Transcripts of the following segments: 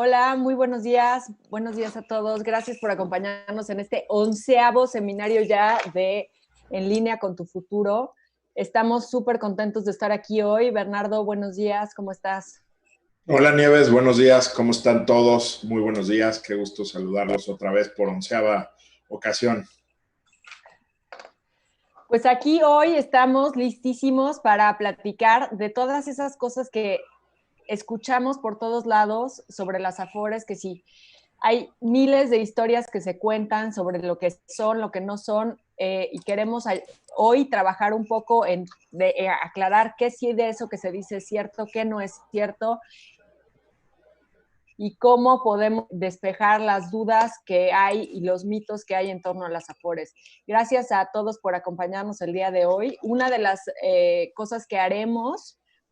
Hola, muy buenos días. Buenos días a todos. Gracias por acompañarnos en este 11º seminario ya de En línea con tu futuro. Estamos súper contentos de estar aquí hoy. Bernardo, buenos días. ¿Cómo estás? Hola Nieves, buenos días. ¿Cómo están todos? Muy buenos días. Qué gusto saludarlos otra vez por 11ª ocasión. Pues aquí hoy estamos listísimos para platicar de todas esas cosas que escuchamos por todos lados sobre las Afores, que sí, hay miles de historias que se cuentan sobre lo que son, lo que no son, y queremos hoy trabajar un poco en aclarar qué sí de eso que se dice es cierto, qué no es cierto, y cómo podemos despejar las dudas que hay y los mitos que hay en torno a las Afores. Gracias a todos por acompañarnos el día de hoy. Una de las cosas que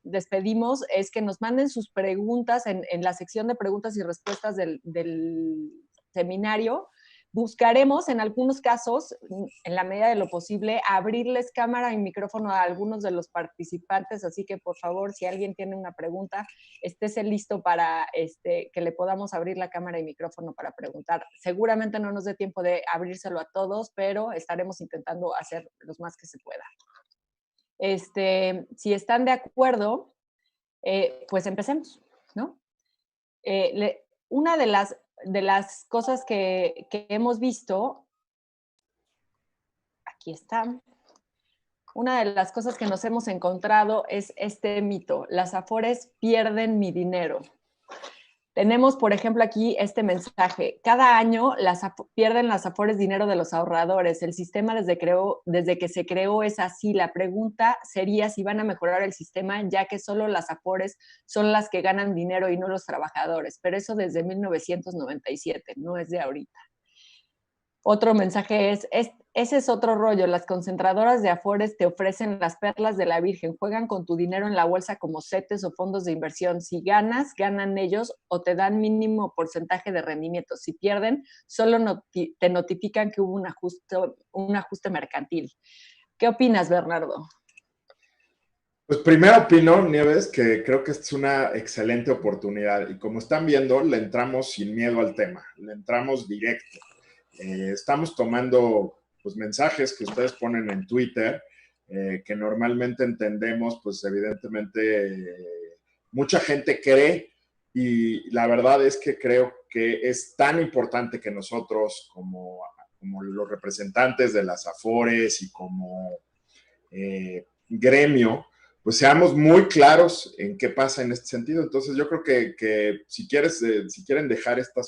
despedimos, es que nos manden sus preguntas en la sección de preguntas y respuestas del seminario. Buscaremos en algunos casos, en la medida de lo posible, abrirles cámara y micrófono a algunos de los participantes, así que por favor, si alguien tiene una pregunta, estése listo para que le podamos abrir la cámara y micrófono para preguntar. Seguramente no nos dé tiempo de abrírselo a todos, pero estaremos intentando hacer los más que se pueda. Si están de acuerdo, pues empecemos, ¿no? Una de las cosas que hemos visto, aquí está, una de las cosas que nos hemos encontrado es este mito: las Afores pierden mi dinero. Tenemos, por ejemplo, aquí este mensaje: cada año pierden las Afores dinero de los ahorradores. El sistema desde que se creó es así. La pregunta sería si van a mejorar el sistema, ya que solo las Afores son las que ganan dinero y no los trabajadores. Pero eso desde 1997, no es de ahorita. Otro mensaje ese es otro rollo. Las concentradoras de Afores te ofrecen las perlas de la Virgen. Juegan con tu dinero en la bolsa como CETES o fondos de inversión. Si ganas, ganan ellos o te dan mínimo porcentaje de rendimiento. Si pierden, solo te notifican que hubo un ajuste mercantil. ¿Qué opinas, Bernardo? Pues primero opino, Nieves, que creo que es una excelente oportunidad y como están viendo, le entramos sin miedo al tema, le entramos directo. Estamos tomando pues, mensajes que ustedes ponen en Twitter, que normalmente entendemos, pues evidentemente mucha gente cree, y la verdad es que creo que es tan importante que nosotros como los representantes de las Afores y como gremio, pues seamos muy claros en qué pasa en este sentido. Entonces yo creo que si quieren dejar estos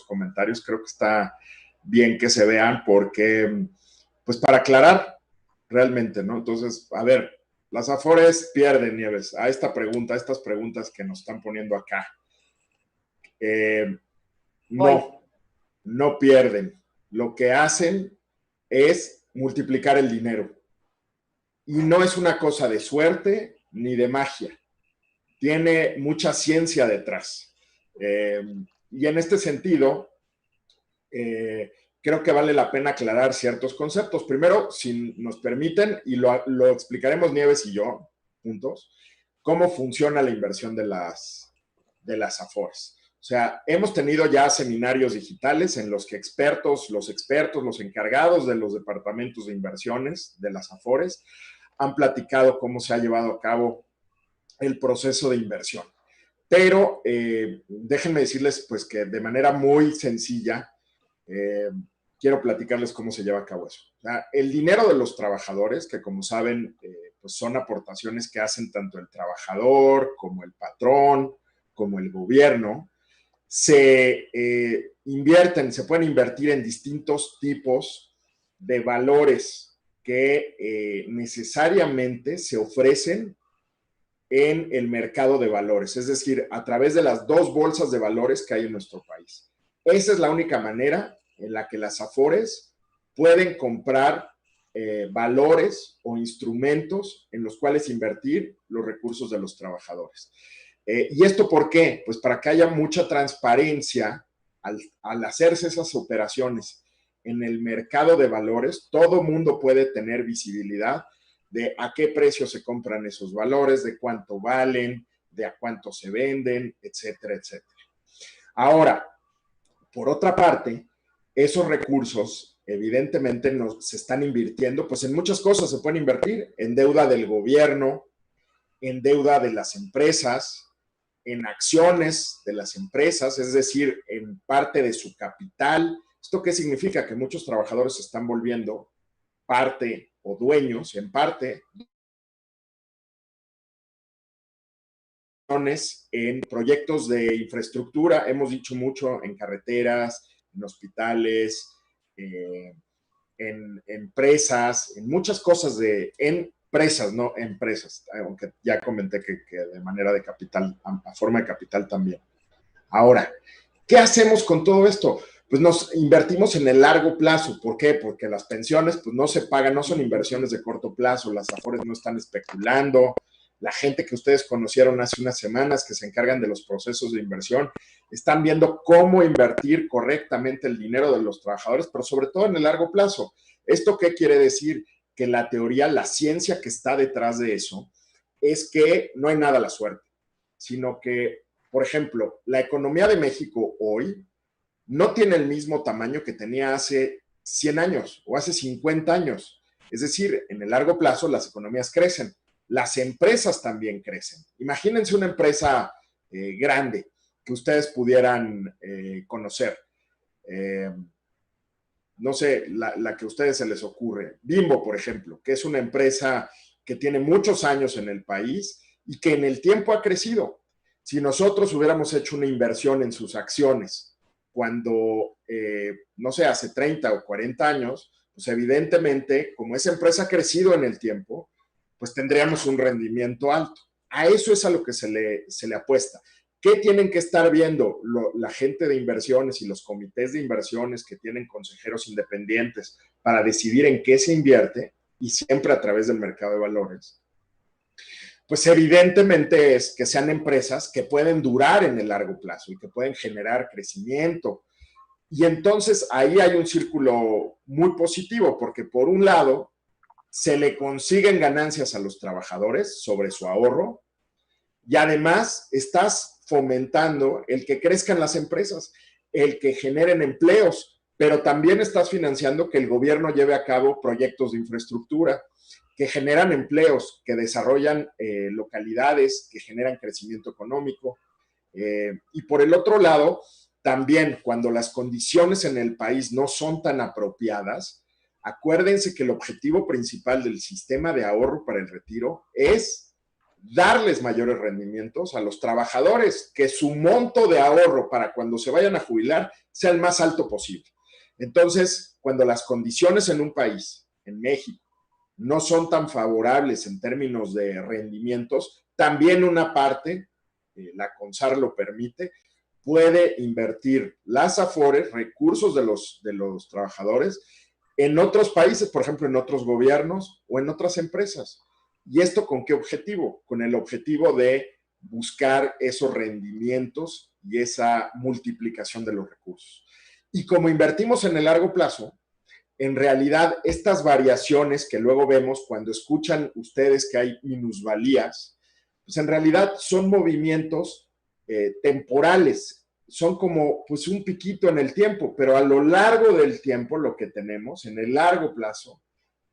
comentarios, creo que está bien que se vean porque, pues para aclarar realmente, ¿no? Entonces, a ver, las Afores pierden, Nieves, a estas preguntas que nos están poniendo acá. No pierden. Lo que hacen es multiplicar el dinero. Y no es una cosa de suerte ni de magia. Tiene mucha ciencia detrás. Y en este sentido, creo que vale la pena aclarar ciertos conceptos. Primero, si nos permiten, y lo explicaremos Nieves y yo juntos, cómo funciona la inversión de las Afores. O sea, hemos tenido ya seminarios digitales en los que los encargados de los departamentos de inversiones de las Afores han platicado cómo se ha llevado a cabo el proceso de inversión. Pero déjenme decirles pues que de manera muy sencilla quiero platicarles cómo se lleva a cabo eso. O sea, el dinero de los trabajadores, que como saben, pues son aportaciones que hacen tanto el trabajador como el patrón, como el gobierno, se pueden invertir en distintos tipos de valores que necesariamente se ofrecen en el mercado de valores, es decir, a través de las dos bolsas de valores que hay en nuestro país. Esa es la única manera en la que las Afores pueden comprar valores o instrumentos en los cuales invertir los recursos de los trabajadores. ¿Y esto por qué? Pues para que haya mucha transparencia al hacerse esas operaciones en el mercado de valores. Todo mundo puede tener visibilidad de a qué precio se compran esos valores, de cuánto valen, de a cuánto se venden, etcétera, etcétera. Ahora, por otra parte, esos recursos evidentemente se están invirtiendo, pues en muchas cosas se pueden invertir, en deuda del gobierno, en deuda de las empresas, en acciones de las empresas, es decir, en parte de su capital. ¿Esto qué significa? Que muchos trabajadores se están volviendo parte o dueños, en parte, en proyectos de infraestructura, hemos dicho mucho en carreteras, en hospitales, en empresas, en muchas cosas en empresas, no empresas, aunque ya comenté que de manera de capital, a forma de capital también. Ahora, ¿qué hacemos con todo esto? Pues nos invertimos en el largo plazo. ¿Por qué? Porque las pensiones pues no se pagan, no son inversiones de corto plazo, las Afores no están especulando. La gente que ustedes conocieron hace unas semanas que se encargan de los procesos de inversión, están viendo cómo invertir correctamente el dinero de los trabajadores, pero sobre todo en el largo plazo. ¿Esto qué quiere decir? Que la teoría, la ciencia que está detrás de eso, es que no hay nada a la suerte, sino que, por ejemplo, la economía de México hoy no tiene el mismo tamaño que tenía hace 100 años o hace 50 años. Es decir, en el largo plazo las economías crecen, las empresas también crecen. Imagínense una empresa grande que ustedes pudieran conocer. No sé, la que a ustedes se les ocurre. Bimbo, por ejemplo, que es una empresa que tiene muchos años en el país y que en el tiempo ha crecido. Si nosotros hubiéramos hecho una inversión en sus acciones cuando, no sé, hace 30 o 40 años, pues evidentemente, como esa empresa ha crecido en el tiempo, pues tendríamos un rendimiento alto. A eso es a lo que se le apuesta. ¿Qué tienen que estar viendo la gente de inversiones y los comités de inversiones que tienen consejeros independientes para decidir en qué se invierte, y siempre a través del mercado de valores? Pues evidentemente es que sean empresas que pueden durar en el largo plazo y que pueden generar crecimiento. Y entonces ahí hay un círculo muy positivo, porque por un lado se le consiguen ganancias a los trabajadores sobre su ahorro, y además estás fomentando el que crezcan las empresas, el que generen empleos, pero también estás financiando que el gobierno lleve a cabo proyectos de infraestructura que generan empleos, que desarrollan localidades, que generan crecimiento económico. Y por el otro lado, también cuando las condiciones en el país no son tan apropiadas, acuérdense que el objetivo principal del sistema de ahorro para el retiro es darles mayores rendimientos a los trabajadores, que su monto de ahorro para cuando se vayan a jubilar sea el más alto posible. Entonces, cuando las condiciones en un país, en México, no son tan favorables en términos de rendimientos, también una parte, la CONSAR lo permite, puede invertir las Afores, recursos de los trabajadores, en otros países, por ejemplo, en otros gobiernos o en otras empresas. ¿Y esto con qué objetivo? Con el objetivo de buscar esos rendimientos y esa multiplicación de los recursos. Y como invertimos en el largo plazo, en realidad estas variaciones que luego vemos cuando escuchan ustedes que hay minusvalías, pues en realidad son movimientos temporales son como pues un piquito en el tiempo, pero a lo largo del tiempo lo que tenemos, en el largo plazo,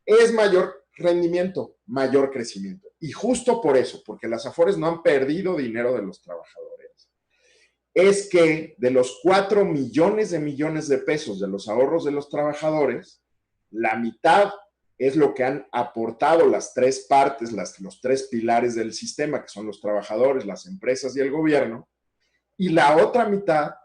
es mayor rendimiento, mayor crecimiento. Y justo por eso, porque las Afores no han perdido dinero de los trabajadores, es que de los 4 millones de pesos de los ahorros de los trabajadores, la mitad es lo que han aportado las tres partes, los tres pilares del sistema, que son los trabajadores, las empresas y el gobierno, y la otra mitad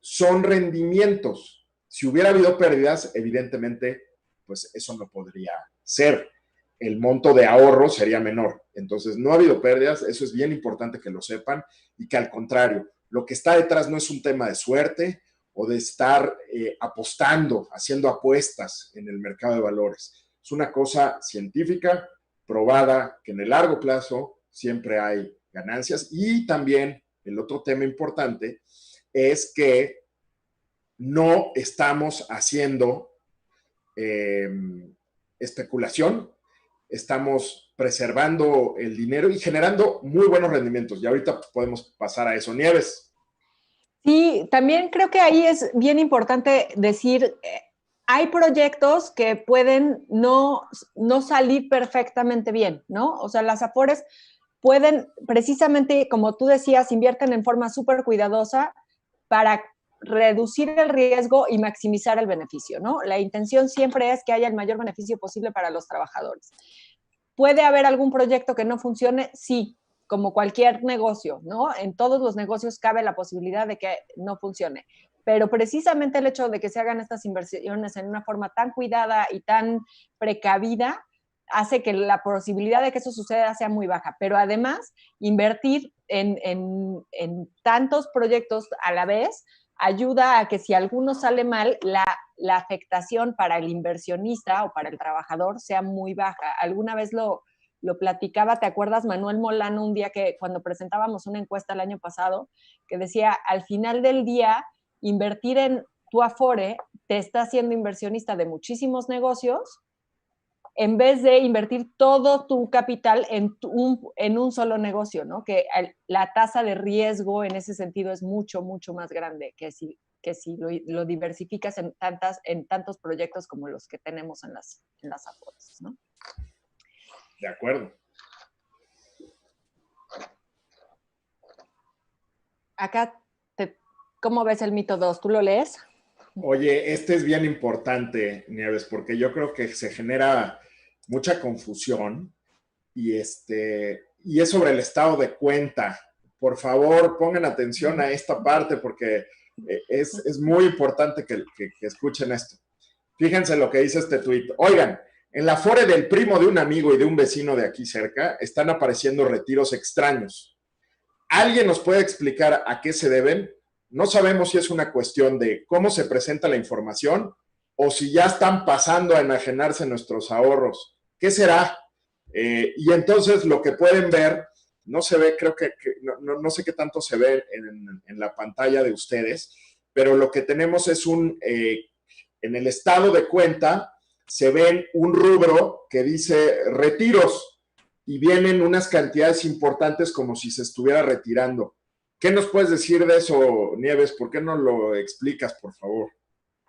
son rendimientos. Si hubiera habido pérdidas, evidentemente, pues eso no podría ser. El monto de ahorro sería menor. Entonces, no ha habido pérdidas, eso es bien importante que lo sepan, y que al contrario, lo que está detrás no es un tema de suerte o de estar apostando, haciendo apuestas en el mercado de valores. Es una cosa científica, probada, que en el largo plazo siempre hay ganancias. Y también el otro tema importante es que no estamos haciendo eh, especulación, estamos preservando el dinero y generando muy buenos rendimientos. Y ahorita podemos pasar a eso. Nieves. Sí, también creo que ahí es bien importante decir, hay proyectos que pueden no salir perfectamente bien, ¿no? O sea, las Afores pueden, precisamente, como tú decías, invierten en forma súper cuidadosa para reducir el riesgo y maximizar el beneficio, ¿no? La intención siempre es que haya el mayor beneficio posible para los trabajadores. ¿Puede haber algún proyecto que no funcione? Sí, como cualquier negocio, ¿no? En todos los negocios cabe la posibilidad de que no funcione. Pero precisamente el hecho de que se hagan estas inversiones en una forma tan cuidada y tan precavida hace que la posibilidad de que eso suceda sea muy baja. Pero además, invertir en tantos proyectos a la vez ayuda a que si alguno sale mal, la afectación para el inversionista o para el trabajador sea muy baja. Alguna vez lo platicaba, ¿te acuerdas, Manuel Molano, un día que cuando presentábamos una encuesta el año pasado, que decía, al final del día, invertir en tu Afore te está haciendo inversionista de muchísimos negocios, en vez de invertir todo tu capital en un solo negocio, ¿no? Que la tasa de riesgo en ese sentido es mucho, mucho más grande que si lo diversificas en tantos proyectos como los que tenemos en las Afores, ¿no? De acuerdo. Acá, ¿cómo ves el mito 2? ¿Tú lo lees? Oye, este es bien importante, Nieves, porque yo creo que se genera mucha confusión y es sobre el estado de cuenta. Por favor, pongan atención a esta parte porque es muy importante que escuchen esto. Fíjense lo que dice este tuit. Oigan, en la Afore del primo de un amigo y de un vecino de aquí cerca están apareciendo retiros extraños. ¿Alguien nos puede explicar a qué se deben? No sabemos si es una cuestión de cómo se presenta la información o si ya están pasando a enajenarse nuestros ahorros. ¿Qué será? Y entonces lo que pueden ver, no se ve, creo que no sé qué tanto se ve en la pantalla de ustedes, pero lo que tenemos es en el estado de cuenta, se ven un rubro que dice retiros y vienen unas cantidades importantes como si se estuviera retirando. ¿Qué nos puedes decir de eso, Nieves? ¿Por qué no lo explicas, por favor?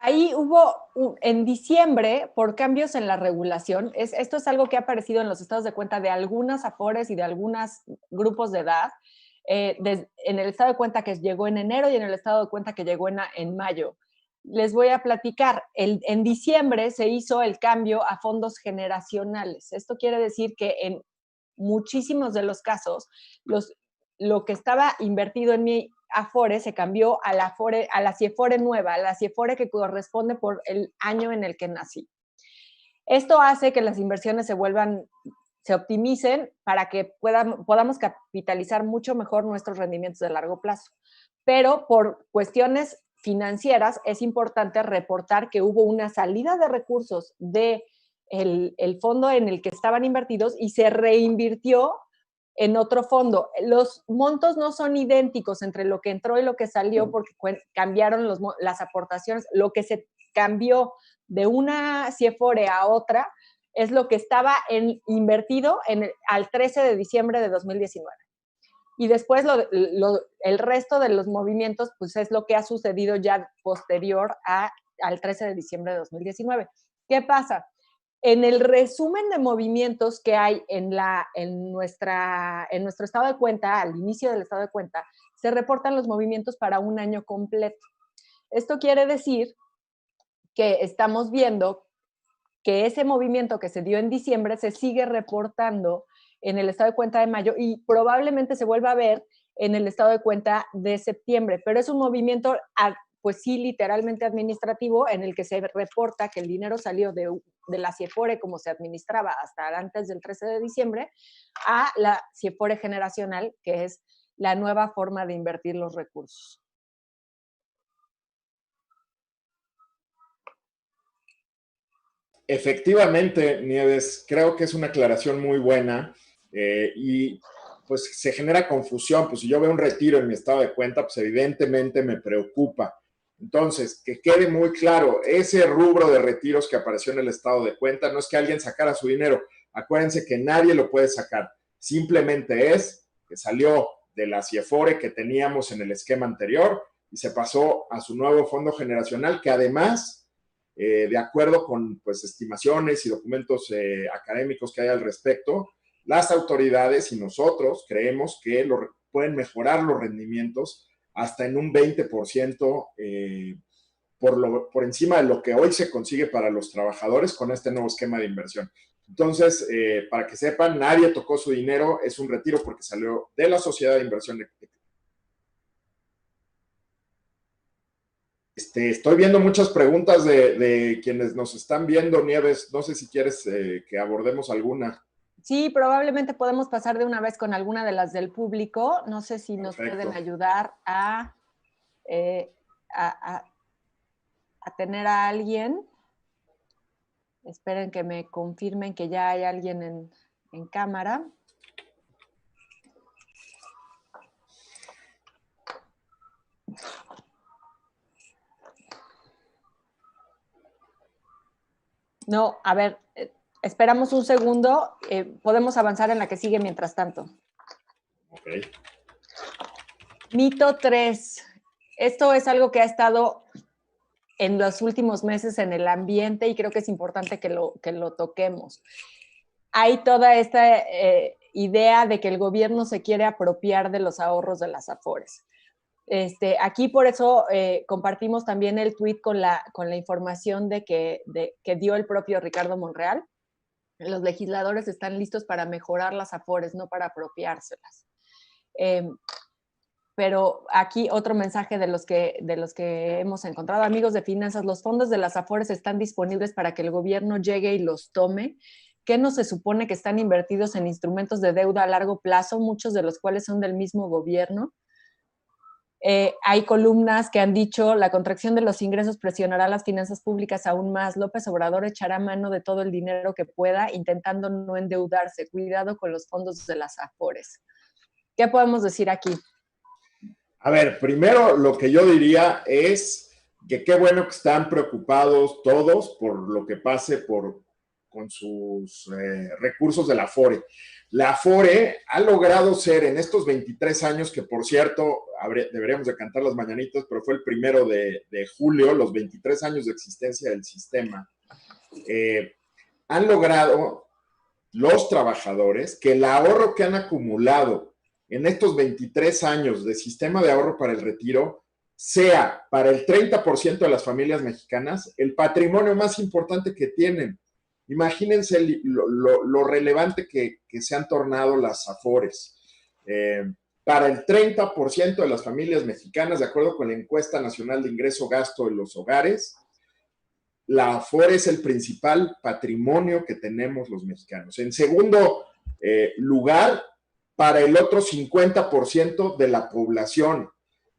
Ahí hubo, en diciembre, por cambios en la regulación, esto es algo que ha aparecido en los estados de cuenta de algunas Afores y de algunos grupos de edad, en el estado de cuenta que llegó en enero y en el estado de cuenta que llegó en mayo. Les voy a platicar. En diciembre se hizo el cambio a fondos generacionales. Esto quiere decir que en muchísimos de los casos, lo que estaba invertido en mi Afore se cambió a la CIEFORE nueva, a la CIEFORE que corresponde por el año en el que nací. Esto hace que las inversiones se optimicen para que podamos capitalizar mucho mejor nuestros rendimientos de largo plazo. Pero por cuestiones financieras es importante reportar que hubo una salida de recursos del fondo en el que estaban invertidos y se reinvirtió en otro fondo. Los montos no son idénticos entre lo que entró y lo que salió porque cambiaron las aportaciones. Lo que se cambió de una CIEFORE a otra es lo que estaba invertido al 13 de diciembre de 2019. Y después el resto de los movimientos, pues es lo que ha sucedido ya posterior al 13 de diciembre de 2019. ¿Qué pasa? En el resumen de movimientos que hay en nuestro estado de cuenta, al inicio del estado de cuenta, se reportan los movimientos para un año completo. Esto quiere decir que estamos viendo que ese movimiento que se dio en diciembre se sigue reportando en el estado de cuenta de mayo y probablemente se vuelva a ver en el estado de cuenta de septiembre, pero es un movimiento, pues sí, literalmente administrativo, en el que se reporta que el dinero salió de la CIEFORE, como se administraba hasta antes del 13 de diciembre, a la CIEFORE generacional, que es la nueva forma de invertir los recursos. Efectivamente, Nieves, creo que es una aclaración muy buena y pues se genera confusión. Pues si yo veo un retiro en mi estado de cuenta, pues evidentemente me preocupa. Entonces, que quede muy claro, ese rubro de retiros que apareció en el estado de cuenta no es que alguien sacara su dinero. Acuérdense que nadie lo puede sacar. Simplemente es que salió de la CIEFORE que teníamos en el esquema anterior y se pasó a su nuevo fondo generacional, que además, de acuerdo con pues, estimaciones y documentos académicos que hay al respecto, las autoridades y nosotros creemos que pueden mejorar los rendimientos hasta en un 20% por encima de lo que hoy se consigue para los trabajadores con este nuevo esquema de inversión. Entonces, para que sepan, nadie tocó su dinero, es un retiro porque salió de la sociedad de inversión. Estoy viendo muchas preguntas de quienes nos están viendo, Nieves. No sé si quieres que abordemos alguna. Sí, probablemente podemos pasar de una vez con alguna de las del público. No sé si nos pueden ayudar a tener a alguien. Esperen que me confirmen que ya hay alguien en cámara. No, a ver, esperamos un segundo. Podemos avanzar en la que sigue mientras tanto. Okay. Mito 3. Esto es algo que ha estado en los últimos meses en el ambiente y creo que es importante que lo toquemos. Hay toda esta idea de que el gobierno se quiere apropiar de los ahorros de las Afores. Aquí por eso compartimos también el tuit con la información que dio el propio Ricardo Monreal. Los legisladores están listos para mejorar las Afores, no para apropiárselas. Pero aquí otro mensaje de los que hemos encontrado. Amigos de finanzas, los fondos de las Afores están disponibles para que el gobierno llegue y los tome. ¿Qué no se supone que están invertidos en instrumentos de deuda a largo plazo, muchos de los cuales son del mismo gobierno? Hay columnas que han dicho la contracción de los ingresos presionará las finanzas públicas aún más. López Obrador echará mano de todo el dinero que pueda, intentando no endeudarse. Cuidado con los fondos de las Afores. ¿Qué podemos decir aquí? A ver, primero lo que yo diría es que qué bueno que están preocupados todos por lo que pase con sus recursos de la Afore. La Afore ha logrado ser en estos 23 años, que por cierto, deberíamos de cantar las mañanitas, pero fue el 1 de julio, los 23 años de existencia del sistema, han logrado los trabajadores que el ahorro que han acumulado en estos 23 años de sistema de ahorro para el retiro sea para el 30% de las familias mexicanas el patrimonio más importante que tienen. Imagínense lo relevante que se han tornado las Afores. Para el 30% de las familias mexicanas, de acuerdo con la encuesta nacional de ingreso-gasto de los hogares, la Afore es el principal patrimonio que tenemos los mexicanos. En segundo lugar, para el otro 50% de la población,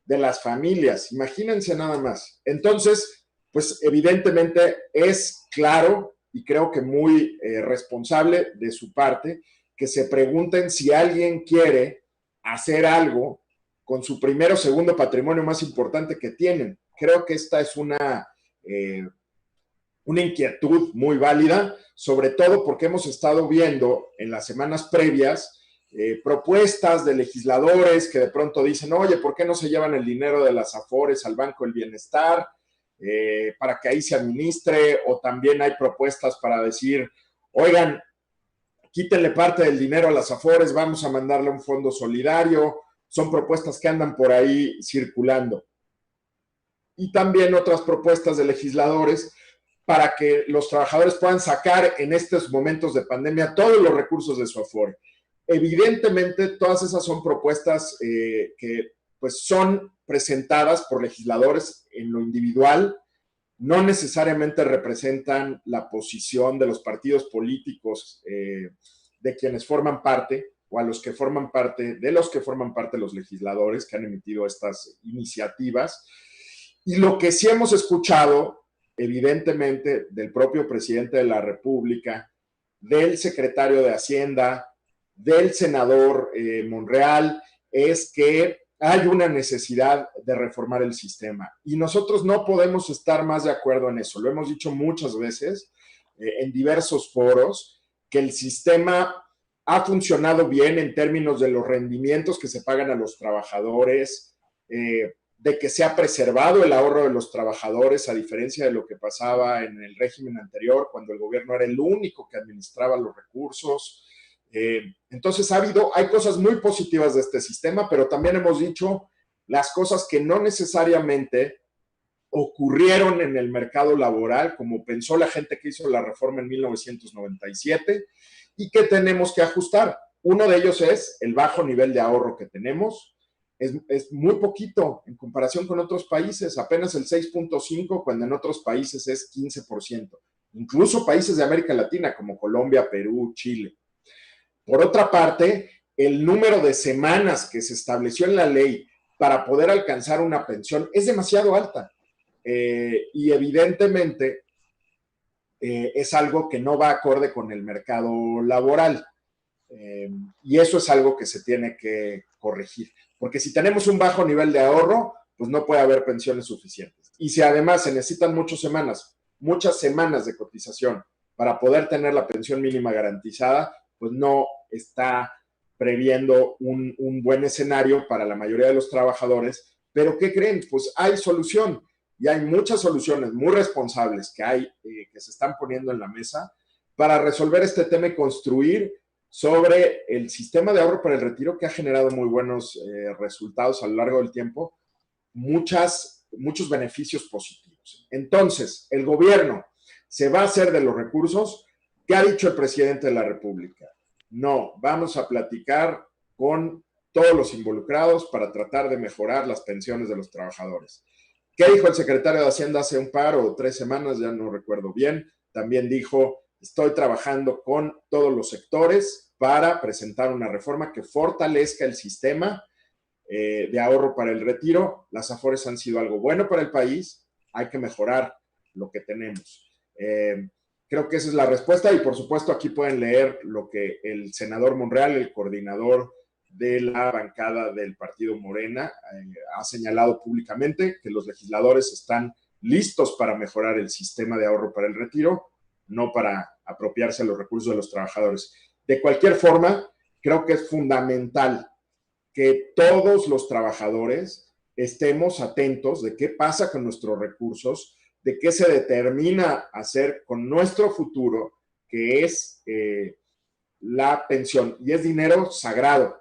de las familias. Imagínense nada más. Entonces, pues evidentemente es claro y creo que muy responsable de su parte que se pregunten si alguien quiere hacer algo con su primero o segundo patrimonio más importante que tienen. Creo que esta es una inquietud muy válida, sobre todo porque hemos estado viendo en las semanas previas propuestas de legisladores que de pronto dicen, oye, ¿por qué no se llevan el dinero de las Afores al Banco del Bienestar para que ahí se administre? O también hay propuestas para decir, oigan, quítenle parte del dinero a las Afores, vamos a mandarle un fondo solidario. Son propuestas que andan por ahí circulando. Y también otras propuestas de legisladores para que los trabajadores puedan sacar en estos momentos de pandemia todos los recursos de su Afore. Evidentemente, todas esas son propuestas que pues, son presentadas por legisladores en lo individual, no necesariamente representan la posición de los partidos políticos de quienes forman parte, o a los que forman parte, de los que forman parte los legisladores que han emitido estas iniciativas. Y lo que sí hemos escuchado, evidentemente, del propio presidente de la República, del secretario de Hacienda, del senador Monreal, es que hay una necesidad de reformar el sistema. Y nosotros no podemos estar más de acuerdo en eso. Lo hemos dicho muchas veces en diversos foros, que el sistema ha funcionado bien en términos de los rendimientos que se pagan a los trabajadores, de que se ha preservado el ahorro de los trabajadores, a diferencia de lo que pasaba en el régimen anterior, cuando el gobierno era el único que administraba los recursos. Entonces hay cosas muy positivas de este sistema, pero también hemos dicho las cosas que no necesariamente ocurrieron en el mercado laboral, como pensó la gente que hizo la reforma en 1997, y que tenemos que ajustar. Uno de ellos es el bajo nivel de ahorro que tenemos. Es muy poquito en comparación con otros países, apenas el 6.5%, cuando en otros países es 15%. Incluso países de América Latina como Colombia, Perú, Chile. Por otra parte, el número de semanas que se estableció en la ley para poder alcanzar una pensión es demasiado alta. Y evidentemente es algo que no va acorde con el mercado laboral. Y eso es algo que se tiene que corregir. Porque si tenemos un bajo nivel de ahorro, pues no puede haber pensiones suficientes. Y si además se necesitan muchas semanas de cotización para poder tener la pensión mínima garantizada, pues no está previendo un buen escenario para la mayoría de los trabajadores. Pero ¿qué creen? Pues hay solución. Y hay muchas soluciones muy responsables que se están poniendo en la mesa para resolver este tema y construir sobre el sistema de ahorro para el retiro, que ha generado muy buenos resultados a lo largo del tiempo, muchos beneficios positivos. Entonces, el gobierno se va a hacer de los recursos. ¿Qué ha dicho el presidente de la República? No, vamos a platicar con todos los involucrados para tratar de mejorar las pensiones de los trabajadores. ¿Qué dijo el secretario de Hacienda hace un par o 3 semanas? Ya no recuerdo bien. También dijo, estoy trabajando con todos los sectores para presentar una reforma que fortalezca el sistema de ahorro para el retiro. Las Afores han sido algo bueno para el país. Hay que mejorar lo que tenemos. Creo que esa es la respuesta y por supuesto aquí pueden leer lo que el senador Monreal, el coordinador de la bancada del partido Morena, ha señalado públicamente que los legisladores están listos para mejorar el sistema de ahorro para el retiro, no para apropiarse de los recursos de los trabajadores. De cualquier forma, creo que es fundamental que todos los trabajadores estemos atentos de qué pasa con nuestros recursos, de qué se determina hacer con nuestro futuro, que es la pensión. Y es dinero sagrado.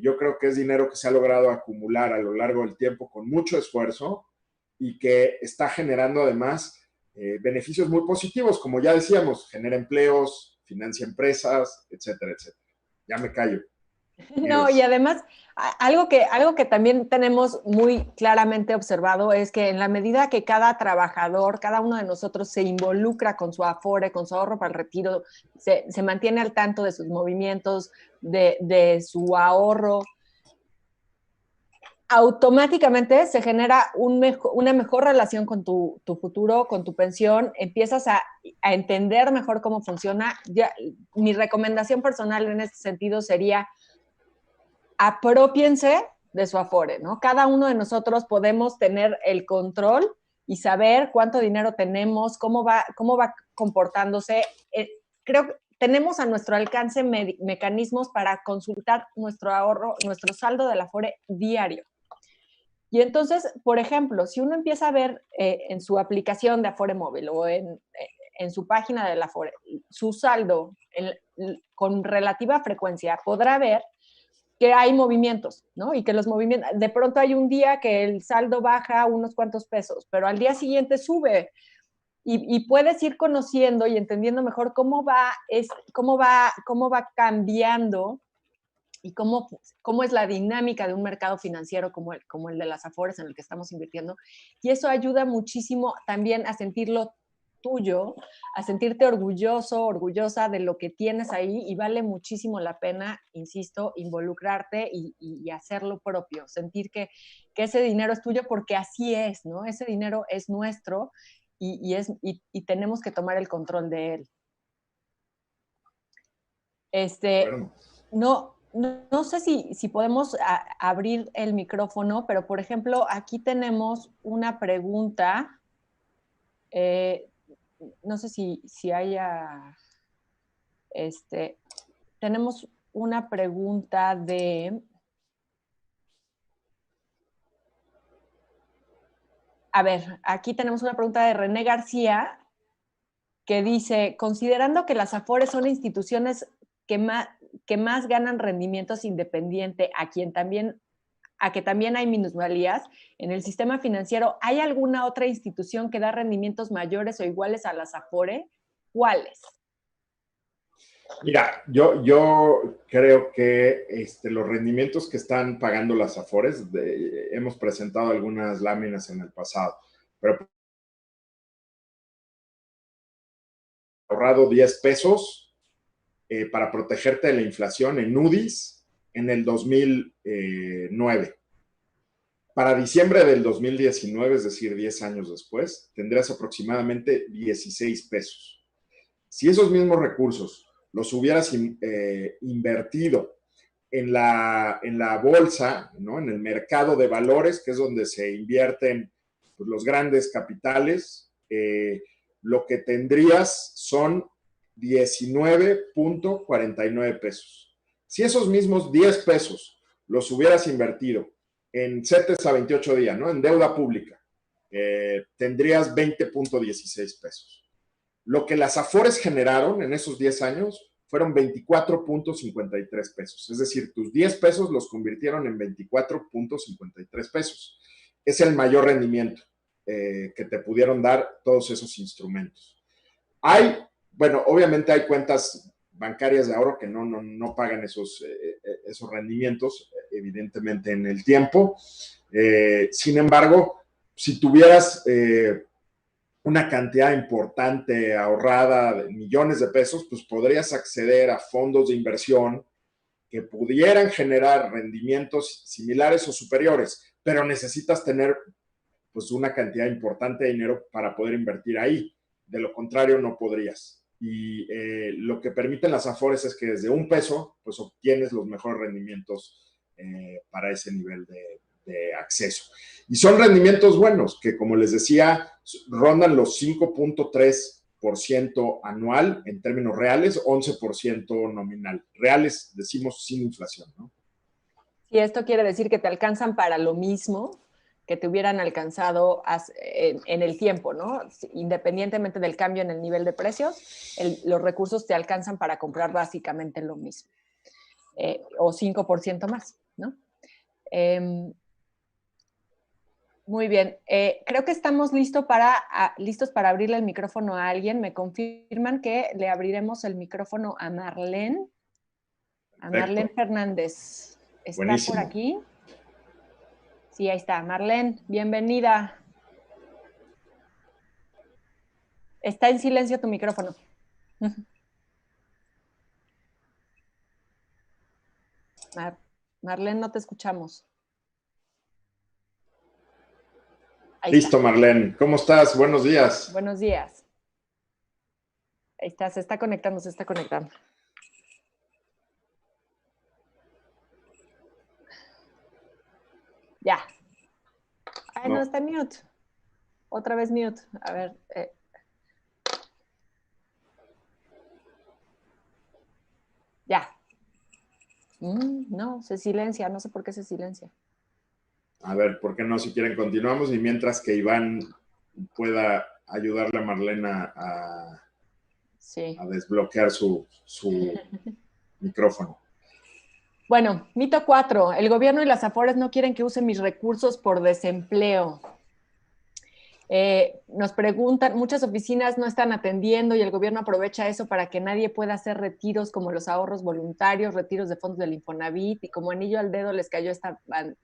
Yo creo que es dinero que se ha logrado acumular a lo largo del tiempo con mucho esfuerzo y que está generando además beneficios muy positivos, como ya decíamos, genera empleos, financia empresas, etcétera, etcétera. Ya me callo. No, y además, algo que también tenemos muy claramente observado es que en la medida que cada trabajador, cada uno de nosotros se involucra con su Afore, con su ahorro para el retiro, se mantiene al tanto de sus movimientos, de su ahorro, automáticamente se genera una mejor relación con tu futuro, con tu pensión, empiezas a entender mejor cómo funciona. Mi recomendación personal en este sentido sería apropiense de su Afore, ¿no? Cada uno de nosotros podemos tener el control y saber cuánto dinero tenemos, cómo va comportándose. Creo tenemos a nuestro alcance mecanismos para consultar nuestro ahorro, nuestro saldo del Afore diario. Y entonces, por ejemplo, si uno empieza a ver en su aplicación de Afore Móvil o en su página de la Afore su saldo con relativa frecuencia, podrá ver que hay movimientos, ¿no? Y que los movimientos, de pronto hay un día que el saldo baja unos cuantos pesos, pero al día siguiente sube. Y puedes ir conociendo y entendiendo mejor cómo va cambiando y cómo es la dinámica de un mercado financiero como el de las Afores en el que estamos invirtiendo. Y eso ayuda muchísimo también a sentirlo tuyo, a sentirte orgulloso, orgullosa de lo que tienes ahí, y vale muchísimo la pena, insisto, involucrarte y hacerlo propio, sentir que ese dinero es tuyo, porque así es, ¿no? Ese dinero es nuestro y tenemos que tomar el control de él. Bueno. No sé si podemos abrir el micrófono, pero por ejemplo, aquí tenemos una pregunta. No sé si haya. Tenemos una pregunta de. A ver, aquí tenemos una pregunta de René García que dice: considerando que las Afores son instituciones que más ganan rendimientos independiente, a que también hay minusvalías en el sistema financiero, ¿hay alguna otra institución que da rendimientos mayores o iguales a las Afore? ¿Cuáles? Mira, yo creo que los rendimientos que están pagando las Afores, hemos presentado algunas láminas en el pasado, pero ahorrado 10 pesos para protegerte de la inflación en UDIs en el 2009. Para diciembre del 2019, es decir, 10 años después, tendrías aproximadamente 16 pesos. Si esos mismos recursos los hubieras invertido en la bolsa, ¿no? En el mercado de valores, que es donde se invierten pues, los grandes capitales, lo que tendrías son 19.49 pesos. Si esos mismos 10 pesos los hubieras invertido en CETES a 28 días, ¿no? En deuda pública, tendrías 20.16 pesos. Lo que las Afores generaron en esos 10 años fueron 24.53 pesos. Es decir, tus 10 pesos los convirtieron en 24.53 pesos. Es el mayor rendimiento que te pudieron dar todos esos instrumentos. Bueno, obviamente hay cuentas bancarias de ahorro que no pagan esos rendimientos, evidentemente en el tiempo. Sin embargo, si tuvieras una cantidad importante ahorrada de millones de pesos, pues podrías acceder a fondos de inversión que pudieran generar rendimientos similares o superiores, pero necesitas tener pues una cantidad importante de dinero para poder invertir ahí. De lo contrario, no podrías. Y lo que permiten las Afores es que desde un peso, pues obtienes los mejores rendimientos para ese nivel de acceso. Y son rendimientos buenos, que como les decía, rondan los 5.3% anual en términos reales, 11% nominal. Reales decimos sin inflación, ¿no? Y esto quiere decir que te alcanzan para lo mismo que te hubieran alcanzado en el tiempo, ¿no? Independientemente del cambio en el nivel de precios, los recursos te alcanzan para comprar básicamente lo mismo, o 5% más, ¿no? Muy bien. Creo que estamos listos para abrirle el micrófono a alguien. Me confirman que le abriremos el micrófono a Marlene. A Marlene Fernández. ¿Está Buenísimo. por aquí? Sí, ahí está. Marlene, bienvenida. Está en silencio tu micrófono. Marlene, no te escuchamos. Ahí Listo, está. Marlene. ¿Cómo estás? Buenos días. Buenos días. Ahí está, se está conectando. Ya. Ay, no, está mute. Otra vez mute. A ver. Ya. No, se silencia, no sé por qué se silencia. A ver, ¿por qué no? Si quieren continuamos y mientras que Iván pueda ayudarle a Marlena Sí. a desbloquear su micrófono. Bueno, mito 4. El gobierno y las Afores no quieren que use mis recursos por desempleo. Nos preguntan, muchas oficinas no están atendiendo y el gobierno aprovecha eso para que nadie pueda hacer retiros como los ahorros voluntarios, retiros de fondos del Infonavit, y como anillo al dedo les cayó esta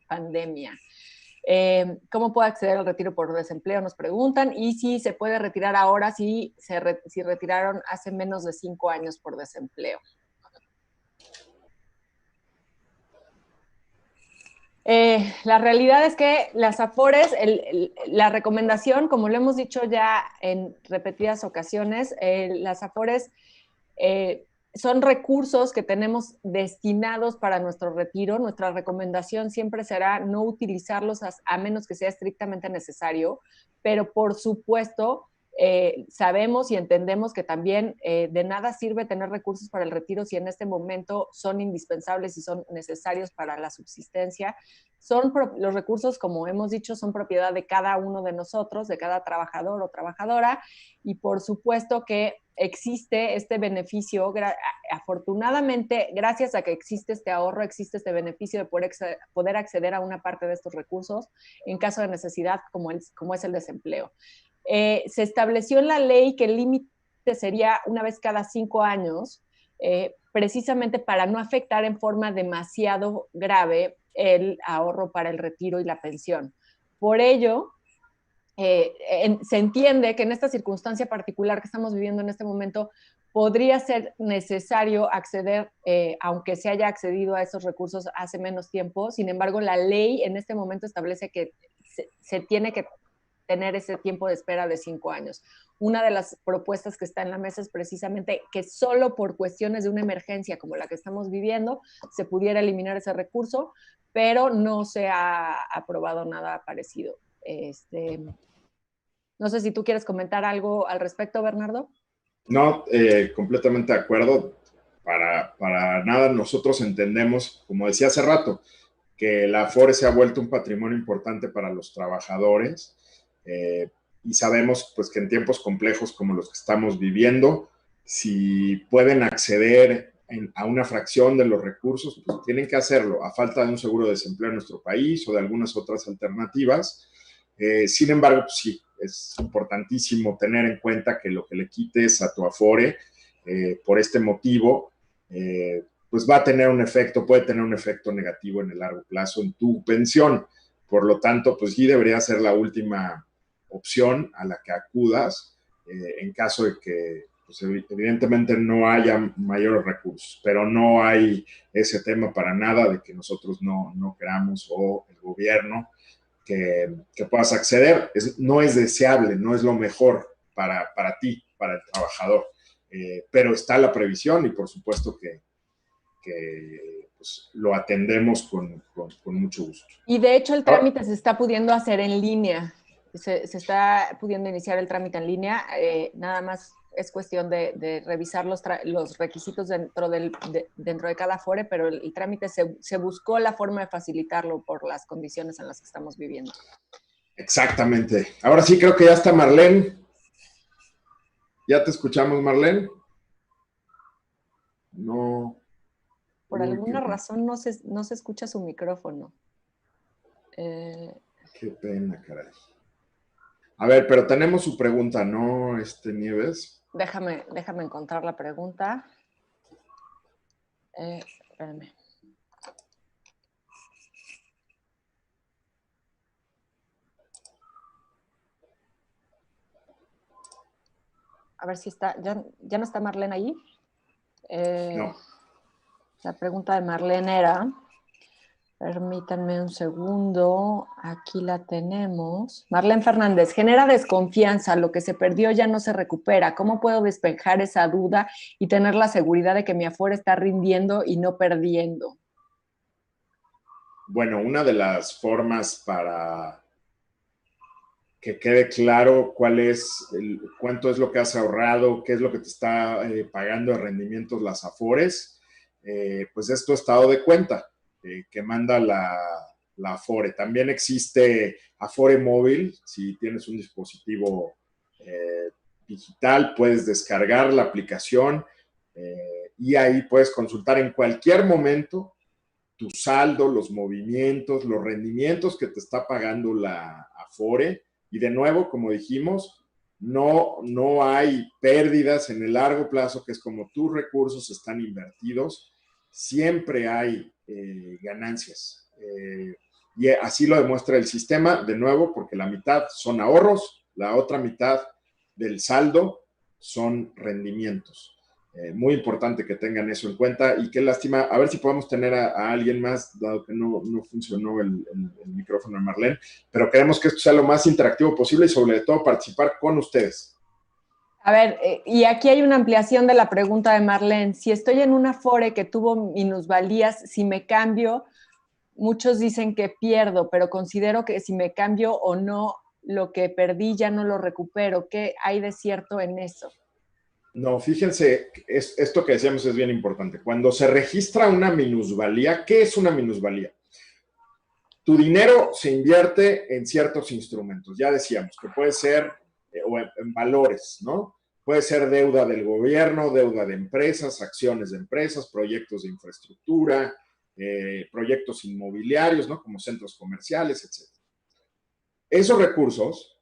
pandemia. ¿Cómo puedo acceder al retiro por desempleo? Nos preguntan. Y si se puede retirar ahora si retiraron hace menos de 5 años por desempleo. La realidad es que las Afores, la recomendación, como lo hemos dicho ya en repetidas ocasiones, las Afores son recursos que tenemos destinados para nuestro retiro. Nuestra recomendación siempre será no utilizarlos a menos que sea estrictamente necesario, pero por supuesto sabemos y entendemos que también de nada sirve tener recursos para el retiro si en este momento son indispensables y son necesarios para la subsistencia. Los recursos, como hemos dicho, son propiedad de cada uno de nosotros, de cada trabajador o trabajadora, y por supuesto que existe este beneficio, afortunadamente, gracias a que existe este ahorro, existe este beneficio de poder acceder a una parte de estos recursos en caso de necesidad, como es el desempleo. Se estableció en la ley que el límite sería una vez cada 5 años, precisamente para no afectar en forma demasiado grave el ahorro para el retiro y la pensión. Por ello, se entiende que en esta circunstancia particular que estamos viviendo en este momento, podría ser necesario acceder, aunque se haya accedido a esos recursos hace menos tiempo. Sin embargo, la ley en este momento establece que se tiene que tener ese tiempo de espera de 5 años. Una de las propuestas que está en la mesa es precisamente que solo por cuestiones de una emergencia como la que estamos viviendo se pudiera eliminar ese recurso, pero no se ha aprobado nada parecido. No sé si tú quieres comentar algo al respecto, Bernardo. No, completamente de acuerdo. Para nada nosotros entendemos, como decía hace rato, que la Afore se ha vuelto un patrimonio importante para los trabajadores y sabemos pues que en tiempos complejos como los que estamos viviendo, si pueden acceder a una fracción de los recursos, pues tienen que hacerlo a falta de un seguro de desempleo en nuestro país o de algunas otras alternativas. Sin embargo, pues sí, es importantísimo tener en cuenta que lo que le quites a tu Afore por este motivo, pues va a tener un efecto, puede tener un efecto negativo en el largo plazo en tu pensión. Por lo tanto, pues sí debería ser la última opción a la que acudas en caso de que pues evidentemente no haya mayores recursos, pero no hay ese tema para nada de que nosotros no queramos o el gobierno que puedas acceder. No es deseable, no es lo mejor para ti, para el trabajador, pero está la previsión y por supuesto que pues, lo atendemos con mucho gusto. Y de hecho el trámite se está pudiendo hacer en línea, se está pudiendo iniciar el trámite en línea, nada más es cuestión de revisar los requisitos dentro de cada Afore, pero el trámite se buscó la forma de facilitarlo por las condiciones en las que estamos viviendo. Exactamente. Ahora sí creo que ya está Marlene. ¿Ya te escuchamos, Marlene? No. Por alguna razón no se escucha su micrófono. Qué pena, caray. A ver, pero tenemos su pregunta, ¿no, Nieves? Déjame encontrar la pregunta. Espérame. A ver si está, ya no está Marlene ahí. No. La pregunta de Marlene era, permítanme un segundo, aquí la tenemos. Marlene Fernández, genera desconfianza, lo que se perdió ya no se recupera. ¿Cómo puedo despejar esa duda y tener la seguridad de que mi Afore está rindiendo y no perdiendo? Bueno, una de las formas para que quede claro cuánto es lo que has ahorrado, qué es lo que te está pagando de rendimientos las Afores, pues es tu estado de cuenta que manda la Afore. También existe Afore móvil, si tienes un dispositivo digital, puedes descargar la aplicación y ahí puedes consultar en cualquier momento tu saldo, los movimientos, los rendimientos que te está pagando la Afore. Y de nuevo, como dijimos, no hay pérdidas en el largo plazo, que es como tus recursos están invertidos, siempre hay ganancias. Y así lo demuestra el sistema, de nuevo, porque la mitad son ahorros, la otra mitad del saldo son rendimientos. Muy importante que tengan eso en cuenta y qué lástima, a ver si podemos tener a alguien más, dado que no funcionó el micrófono de Marlene, pero queremos que esto sea lo más interactivo posible y sobre todo participar con ustedes. A ver, y aquí hay una ampliación de la pregunta de Marlene. Si estoy en una Afore que tuvo minusvalías, si me cambio, muchos dicen que pierdo, pero considero que si me cambio o no, lo que perdí ya no lo recupero. ¿Qué hay de cierto en eso? No, fíjense, esto que decíamos es bien importante. Cuando se registra una minusvalía, ¿qué es una minusvalía? Tu dinero se invierte en ciertos instrumentos. Ya decíamos que puede ser o en valores, ¿no? Puede ser deuda del gobierno, deuda de empresas, acciones de empresas, proyectos de infraestructura, proyectos inmobiliarios, ¿no? Como centros comerciales, etc. Esos recursos,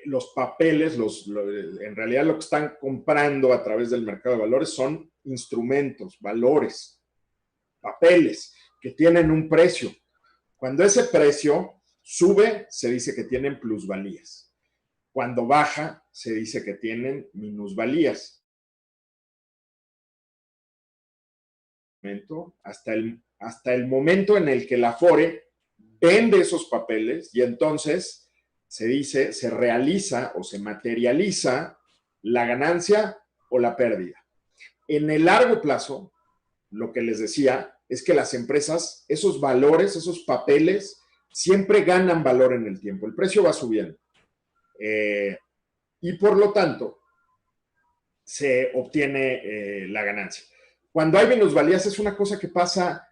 los papeles, en realidad lo que están comprando a través del mercado de valores son instrumentos, valores, papeles que tienen un precio. Cuando ese precio sube, se dice que tienen plusvalías. Cuando baja, se dice que tienen minusvalías. Hasta el momento en el que la Afore vende esos papeles y entonces se dice, se realiza o se materializa la ganancia o la pérdida. En el largo plazo, lo que les decía es que las empresas, esos valores, esos papeles, siempre ganan valor en el tiempo. El precio va subiendo. Y por lo tanto, se obtiene la ganancia. Cuando hay minusvalías es una cosa que pasa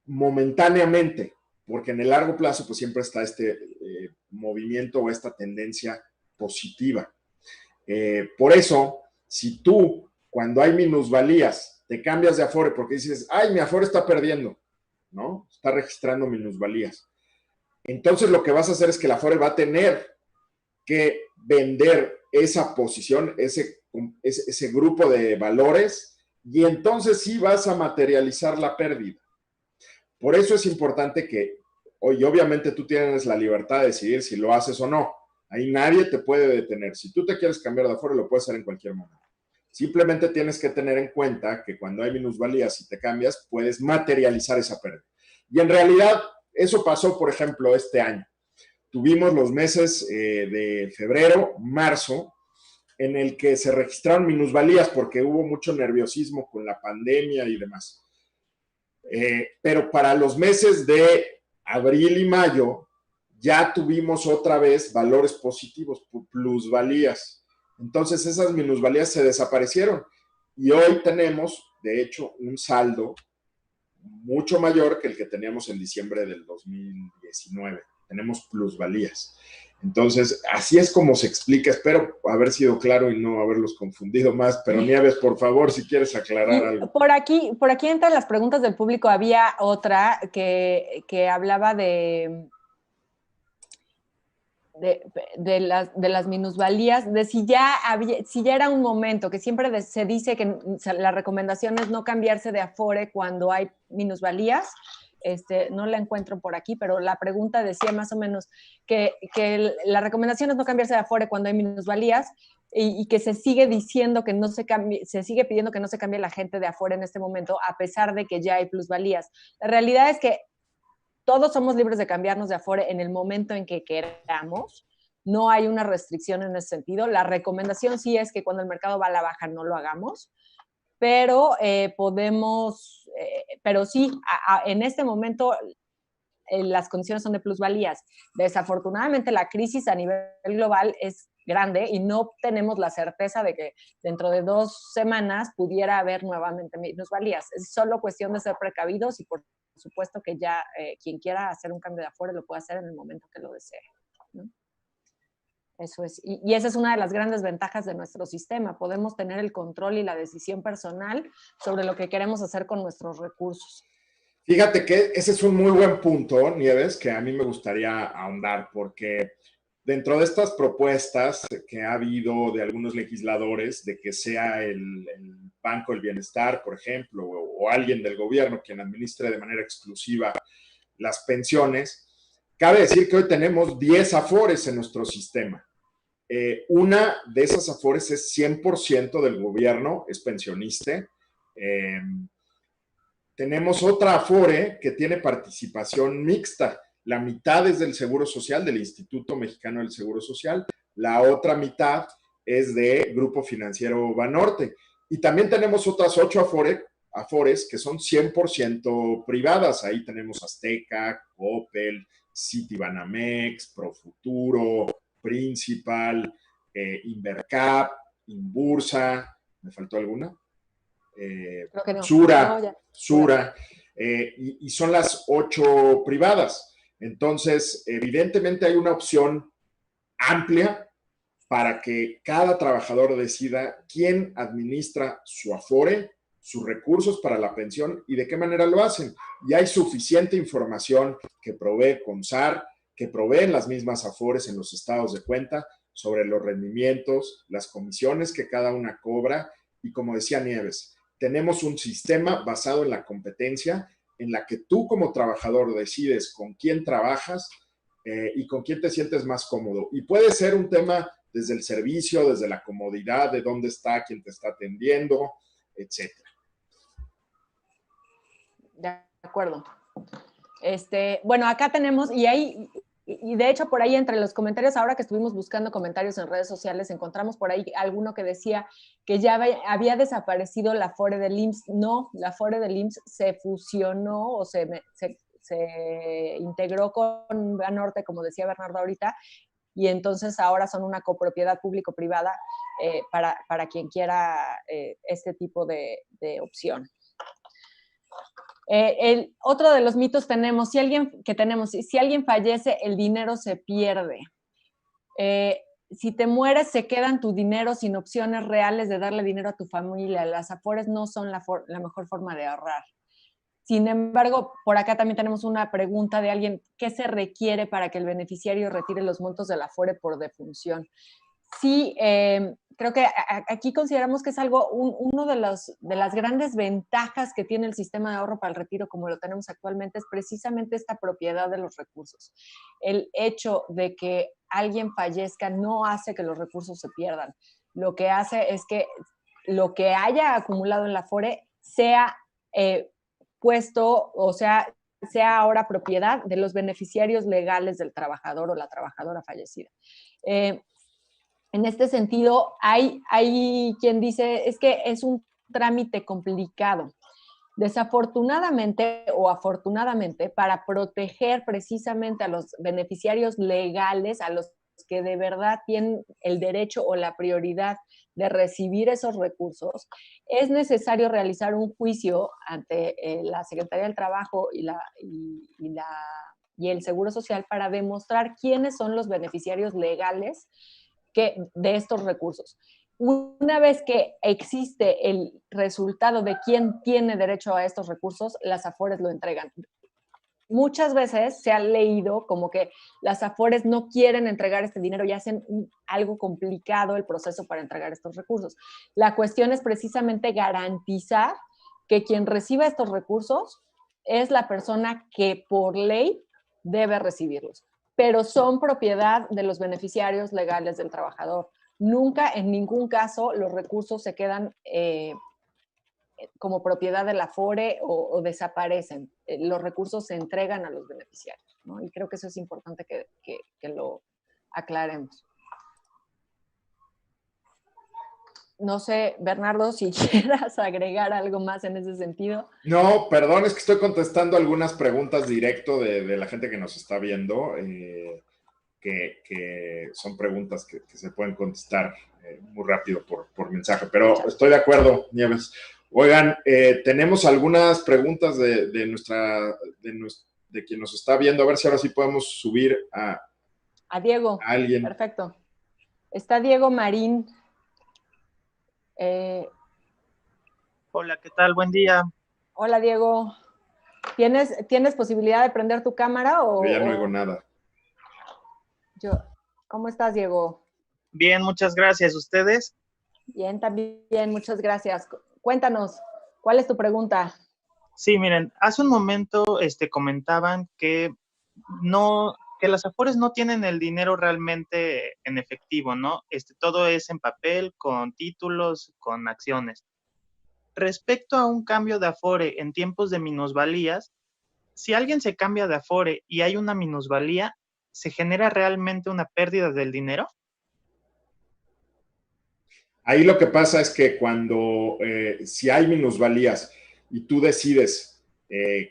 momentáneamente, porque en el largo plazo pues siempre está este movimiento o esta tendencia positiva. Por eso, si tú cuando hay minusvalías te cambias de Afore porque dices, ay, mi Afore está perdiendo, ¿no? Está registrando minusvalías. Entonces lo que vas a hacer es que la Afore va a tener que vender esa posición, ese grupo de valores, y entonces sí vas a materializar la pérdida. Por eso es importante que, hoy obviamente tú tienes la libertad de decidir si lo haces o no. Ahí nadie te puede detener. Si tú te quieres cambiar de Afore, lo puedes hacer en cualquier momento. Simplemente tienes que tener en cuenta que cuando hay minusvalías y te cambias, puedes materializar esa pérdida. Y en realidad, eso pasó, por ejemplo, este año. Tuvimos los meses de febrero, marzo, en el que se registraron minusvalías porque hubo mucho nerviosismo con la pandemia y demás. Pero para los meses de abril y mayo ya tuvimos otra vez valores positivos, plusvalías. Entonces esas minusvalías se desaparecieron y hoy tenemos, de hecho, un saldo mucho mayor que el que teníamos en diciembre del 2019. Tenemos plusvalías. Entonces, así es como se explica. Espero haber sido claro y no haberlos confundido más, pero Nieves, por favor, si quieres aclarar algo. Por aquí entre las preguntas del público había otra que hablaba de las minusvalías, de si ya era un momento, que siempre se dice que la recomendación es no cambiarse de Afore cuando hay minusvalías. No la encuentro por aquí, pero la pregunta decía más o menos que la recomendación es no cambiarse de Afore cuando hay minusvalías y que se sigue diciendo que no se cambie, se sigue pidiendo que no se cambie la gente de Afore en este momento, a pesar de que ya hay plusvalías. La realidad es que todos somos libres de cambiarnos de Afore en el momento en que queramos. No hay una restricción en ese sentido. La recomendación sí es que cuando el mercado va a la baja no lo hagamos, pero pero sí, en este momento las condiciones son de plusvalías. Desafortunadamente la crisis a nivel global es grande y no tenemos la certeza de que dentro de 2 semanas pudiera haber nuevamente minusvalías. Es solo cuestión de ser precavidos y por supuesto que ya quien quiera hacer un cambio de Afore lo puede hacer en el momento que lo desee, ¿no? Eso es. Y esa es una de las grandes ventajas de nuestro sistema. Podemos tener el control y la decisión personal sobre lo que queremos hacer con nuestros recursos. Fíjate que ese es un muy buen punto, Nieves, que a mí me gustaría ahondar, porque dentro de estas propuestas que ha habido de algunos legisladores de que sea el Banco del Bienestar, por ejemplo, o alguien del gobierno quien administre de manera exclusiva las pensiones, cabe decir que hoy tenemos 10 afores en nuestro sistema. Una de esas afores es 100% del gobierno, es pensionista. Tenemos otra afore que tiene participación mixta. La mitad es del Seguro Social, del Instituto Mexicano del Seguro Social. La otra mitad es de Grupo Financiero Banorte. Y también tenemos otras 8 afores que son 100% privadas. Ahí tenemos Azteca, Coppel, Citibanamex, Profuturo, Principal, Invercap, Inbursa. ¿Me faltó alguna? Creo que no. Sura, No, Sura, y son las 8 privadas. Entonces, evidentemente hay una opción amplia para que cada trabajador decida quién administra su afore, sus recursos para la pensión y de qué manera lo hacen. Y hay suficiente información que provee CONSAR, que proveen las mismas afores en los estados de cuenta sobre los rendimientos, las comisiones que cada una cobra y, como decía Nieves, tenemos un sistema basado en la competencia en la que tú como trabajador decides con quién trabajas y con quién te sientes más cómodo. Y puede ser un tema desde el servicio, desde la comodidad, de dónde está, quién te está atendiendo, etc. De acuerdo. Bueno, acá tenemos, y de hecho por ahí entre los comentarios, ahora que estuvimos buscando comentarios en redes sociales, encontramos por ahí alguno que decía que ya había desaparecido la Afore del IMSS. No, la Afore del IMSS se fusionó o se integró con Banorte, como decía Bernardo ahorita, y entonces ahora son una copropiedad público-privada para quien quiera este tipo de opción. Otro de los mitos tenemos, si alguien fallece, el dinero se pierde. Si te mueres, se quedan tu dinero sin opciones reales de darle dinero a tu familia. Las afores no son la mejor forma de ahorrar. Sin embargo, por acá también tenemos una pregunta de alguien: ¿qué se requiere para que el beneficiario retire los montos del afore por defunción? Sí, creo que aquí consideramos que es uno de las grandes ventajas que tiene el sistema de ahorro para el retiro como lo tenemos actualmente, es precisamente esta propiedad de los recursos. El hecho de que alguien fallezca no hace que los recursos se pierdan. Lo que hace es que lo que haya acumulado en la Afore sea puesto, o sea ahora propiedad de los beneficiarios legales del trabajador o la trabajadora fallecida. En este sentido, hay quien dice, es que es un trámite complicado. Desafortunadamente o afortunadamente, para proteger precisamente a los beneficiarios legales, a los que de verdad tienen el derecho o la prioridad de recibir esos recursos, es necesario realizar un juicio ante la Secretaría del Trabajo y el Seguro Social para demostrar quiénes son los beneficiarios legales de estos recursos. Una vez que existe el resultado de quién tiene derecho a estos recursos, las afores lo entregan. Muchas veces se ha leído como que las afores no quieren entregar este dinero y hacen algo complicado el proceso para entregar estos recursos. La cuestión es precisamente garantizar que quien reciba estos recursos es la persona que por ley debe recibirlos, pero son propiedad de los beneficiarios legales del trabajador. Nunca, en ningún caso, los recursos se quedan como propiedad de la Afore o desaparecen. Los recursos se entregan a los beneficiarios, ¿no? Y creo que eso es importante que lo aclaremos. No sé, Bernardo, si quieras agregar algo más en ese sentido. No, perdón, es que estoy contestando algunas preguntas directo de la gente que nos está viendo. que son preguntas que se pueden contestar muy rápido por mensaje. Pero estoy de acuerdo, Nieves. Oigan, tenemos algunas preguntas de quien nos está viendo. A ver si ahora sí podemos subir a Diego. A alguien. Perfecto. Está Diego Marín. Hola, ¿qué tal? Buen día. Hola, Diego. ¿Tienes posibilidad de prender tu cámara o...? Yo ya no oigo nada. ¿Cómo estás, Diego? Bien, muchas gracias. ¿Ustedes? Bien, también, muchas gracias. Cuéntanos, ¿cuál es tu pregunta? Sí, miren, hace un momento comentaban que las Afores no tienen el dinero realmente en efectivo, ¿no? Todo es en papel, con títulos, con acciones. Respecto a un cambio de Afore en tiempos de minusvalías, si alguien se cambia de Afore y hay una minusvalía, ¿se genera realmente una pérdida del dinero? Ahí lo que pasa es que si hay minusvalías y tú decides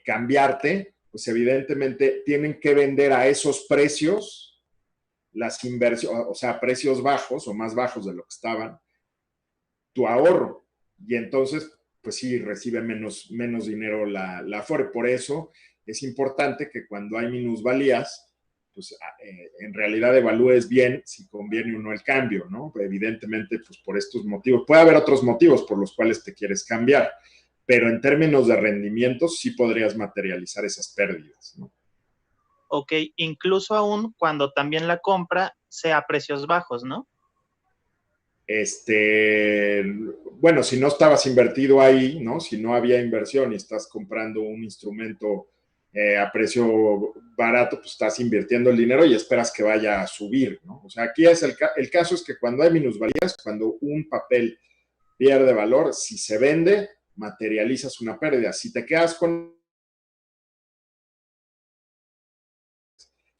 cambiarte, pues evidentemente tienen que vender a esos precios las inversiones, o sea, precios bajos o más bajos de lo que estaban, tu ahorro. Y entonces, pues sí, recibe menos dinero la Afore. Por eso es importante que cuando hay minusvalías, pues en realidad evalúes bien si conviene o no el cambio, ¿no? Evidentemente, pues por estos motivos. Puede haber otros motivos por los cuales te quieres cambiar, pero en términos de rendimientos sí podrías materializar esas pérdidas, ¿no? Ok, incluso aún cuando también la compra sea a precios bajos, ¿no? Bueno, si no estabas invertido ahí, ¿no? Si no había inversión y estás comprando un instrumento a precio barato, pues estás invirtiendo el dinero y esperas que vaya a subir, ¿no? O sea, aquí es el caso es que cuando hay minusvalías, cuando un papel pierde valor, si se vende, materializas una pérdida. Si te quedas con,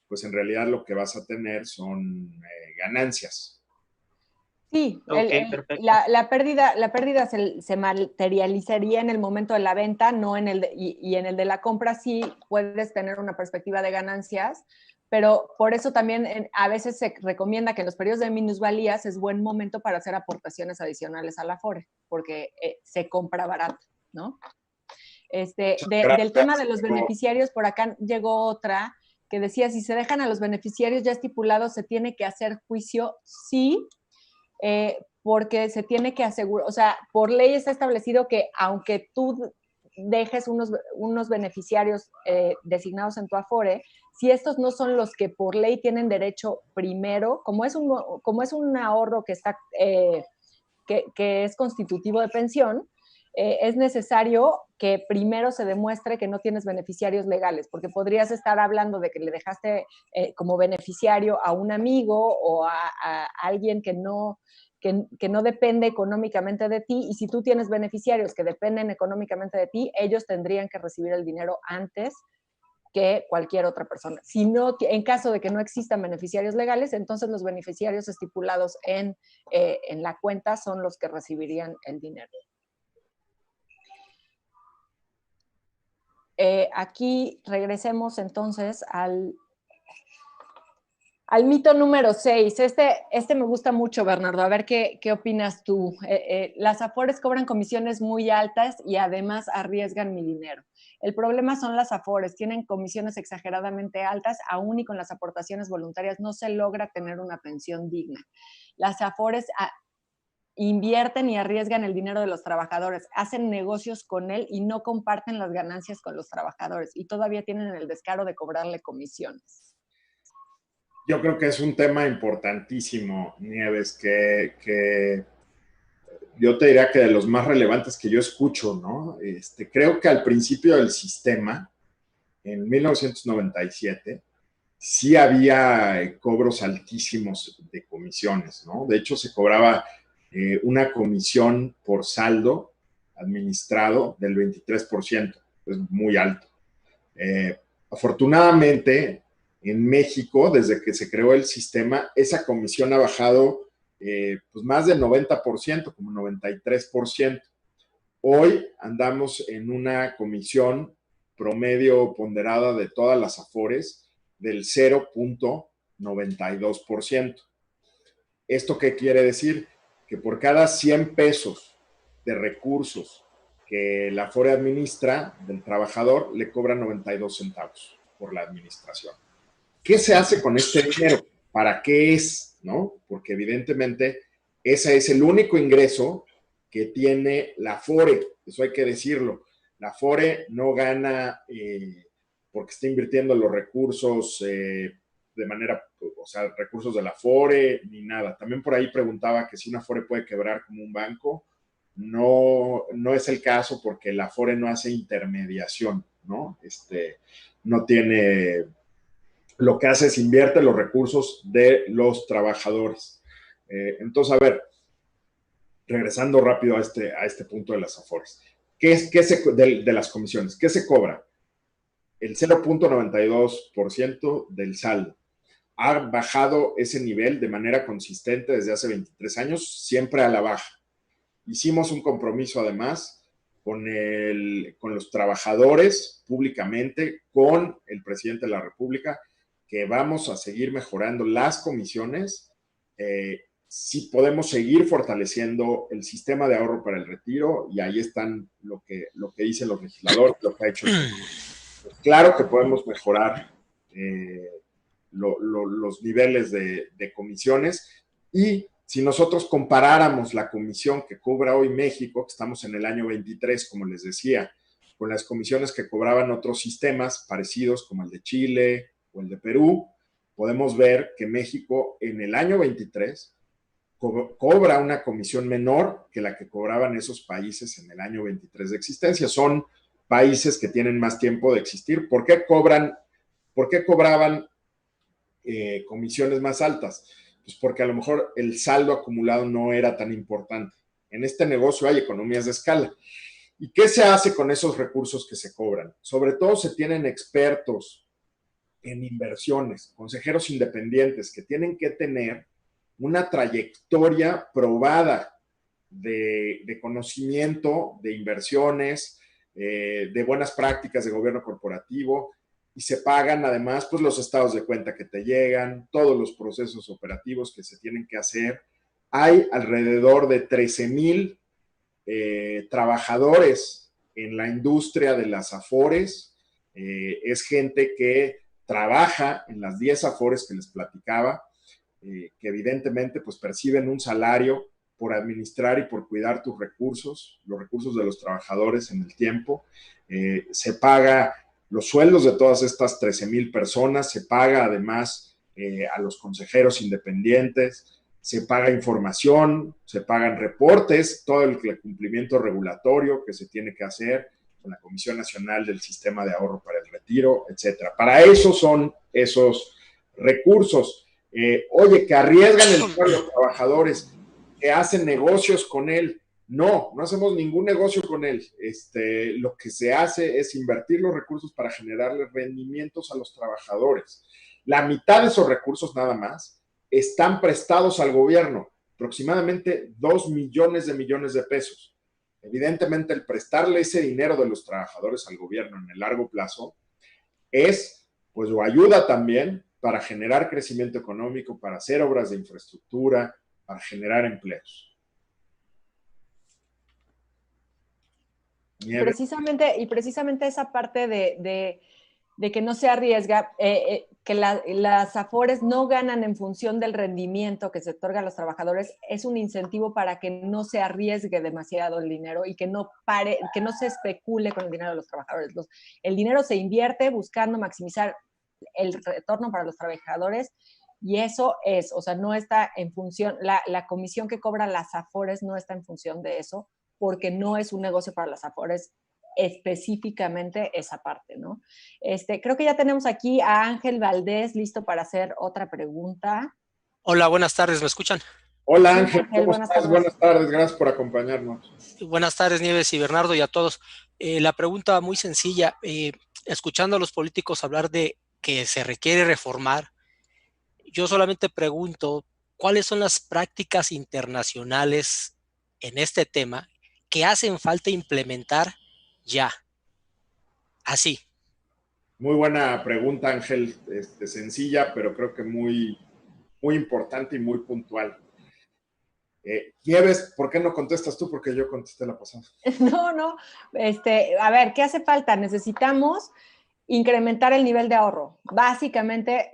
pues en realidad lo que vas a tener son ganancias. Sí, Okay, perfecto. la pérdida se materializaría en el momento de la venta, no en y en el de la compra sí puedes tener una perspectiva de ganancias, pero por eso también a veces se recomienda que en los periodos de minusvalías es buen momento para hacer aportaciones adicionales a la Afore, porque se compra barato, ¿no? Del tema de los beneficiarios, por acá llegó otra que decía, si se dejan a los beneficiarios ya estipulados, ¿se tiene que hacer juicio? Sí, porque se tiene que asegurar, o sea, por ley está establecido que aunque tú dejes unos beneficiarios designados en tu Afore, si estos no son los que por ley tienen derecho primero, como es un ahorro que es constitutivo de pensión, es necesario que primero se demuestre que no tienes beneficiarios legales, porque podrías estar hablando de que le dejaste como beneficiario a un amigo o a alguien que no depende económicamente de ti, y si tú tienes beneficiarios que dependen económicamente de ti, ellos tendrían que recibir el dinero antes que cualquier otra persona. Si no, en caso de que no existan beneficiarios legales, entonces los beneficiarios estipulados en la cuenta son los que recibirían el dinero. Aquí regresemos entonces al mito número 6. Este me gusta mucho, Bernardo. A ver qué opinas tú. Las Afores cobran comisiones muy altas y además arriesgan mi dinero. El problema son las Afores. Tienen comisiones exageradamente altas, aún y con las aportaciones voluntarias no se logra tener una pensión digna. Las Afores invierten y arriesgan el dinero de los trabajadores, hacen negocios con él y no comparten las ganancias con los trabajadores y todavía tienen el descaro de cobrarle comisiones. Yo creo que es un tema importantísimo, Nieves, que yo te diría que de los más relevantes que yo escucho, ¿no? Creo que al principio del sistema, en 1997, sí había cobros altísimos de comisiones, ¿no? De hecho, se cobraba una comisión por saldo administrado del 23%, es muy alto. Afortunadamente, en México, desde que se creó el sistema, esa comisión ha bajado pues más del 90%, como 93%. Hoy andamos en una comisión promedio ponderada de todas las Afores del 0.00000000. 92%. ¿Esto qué quiere decir? Que por cada 100 pesos de recursos que la Afore administra del trabajador, le cobran 92 centavos por la administración. ¿Qué se hace con este dinero? ¿Para qué es? ¿No? Porque evidentemente ese es el único ingreso que tiene la Afore, eso hay que decirlo. La Afore no gana porque está invirtiendo los recursos de manera, o sea, recursos de la Afore ni nada. También por ahí preguntaba que si una Afore puede quebrar como un banco. No, no es el caso porque la Afore no hace intermediación, ¿no? No tiene, lo que hace es invierte los recursos de los trabajadores. Entonces, a ver, regresando rápido a este punto de las Afores. De las comisiones? ¿Qué se cobra? El 0.92% del saldo. Ha bajado ese nivel de manera consistente desde hace 23 años, siempre a la baja. Hicimos un compromiso además con los trabajadores públicamente, con el presidente de la República, que vamos a seguir mejorando las comisiones, si podemos seguir fortaleciendo el sistema de ahorro para el retiro, y ahí están lo que dicen los legisladores, lo que ha hecho el pues claro que podemos mejorar los niveles de comisiones, y si nosotros comparáramos la comisión que cobra hoy México, que estamos en el año 23, como les decía, con las comisiones que cobraban otros sistemas parecidos como el de Chile o el de Perú, podemos ver que México en el año 23 cobra una comisión menor que la que cobraban esos países en el año 23 de existencia. Son países que tienen más tiempo de existir. ¿Por qué cobraban comisiones más altas? Pues porque a lo mejor el saldo acumulado no era tan importante. En este negocio hay economías de escala. ¿Y qué se hace con esos recursos que se cobran? Sobre todo se tienen expertos en inversiones, consejeros independientes que tienen que tener una trayectoria probada de conocimiento, de inversiones, de buenas prácticas de gobierno corporativo, y se pagan además pues los estados de cuenta que te llegan, todos los procesos operativos que se tienen que hacer. Hay alrededor de 13,000 trabajadores en la industria de las Afores. Es gente que trabaja en las 10 Afores que les platicaba, que evidentemente pues perciben un salario por administrar y por cuidar tus recursos, los recursos de los trabajadores en el tiempo. Se paga los sueldos de todas estas 13,000 personas, se paga además a los consejeros independientes, se paga información, se pagan reportes, todo el cumplimiento regulatorio que se tiene que hacer con la Comisión Nacional del Sistema de Ahorro para el Retiro, etcétera. Para eso son esos recursos. Oye, que arriesgan el dinero a los trabajadores, que hacen negocios con él. No hacemos ningún negocio con él. Lo que se hace es invertir los recursos para generarle rendimientos a los trabajadores. La mitad de esos recursos nada más están prestados al gobierno, aproximadamente 2 millones de pesos. Evidentemente, el prestarle ese dinero de los trabajadores al gobierno en el largo plazo pues lo ayuda también para generar crecimiento económico, para hacer obras de infraestructura, para generar empleos. Precisamente esa parte de que no se arriesga, que las Afores no ganan en función del rendimiento que se otorga a los trabajadores, es un incentivo para que no se arriesgue demasiado el dinero y que no se especule con el dinero de los trabajadores. El dinero se invierte buscando maximizar el retorno para los trabajadores, y eso es, o sea, no está en función, la comisión que cobran las Afores no está en función de eso, porque no es un negocio para las Afores específicamente esa parte, ¿no? Creo que ya tenemos aquí a Ángel Valdés listo para hacer otra pregunta. Hola, buenas tardes, ¿me escuchan? Hola Ángel, ¿cómo estás? Buenas tardes, gracias por acompañarnos. Buenas tardes, Nieves y Bernardo, y a todos. La pregunta muy sencilla, escuchando a los políticos hablar de que se requiere reformar, yo solamente pregunto, ¿cuáles son las prácticas internacionales en este tema que hacen falta implementar ya? Así. Muy buena pregunta, Ángel. Sencilla, pero creo que muy, muy importante y muy puntual. Nieves, ¿por qué no contestas tú? Porque yo contesté la pasada. No. A ver, ¿qué hace falta? Necesitamos incrementar el nivel de ahorro. Básicamente,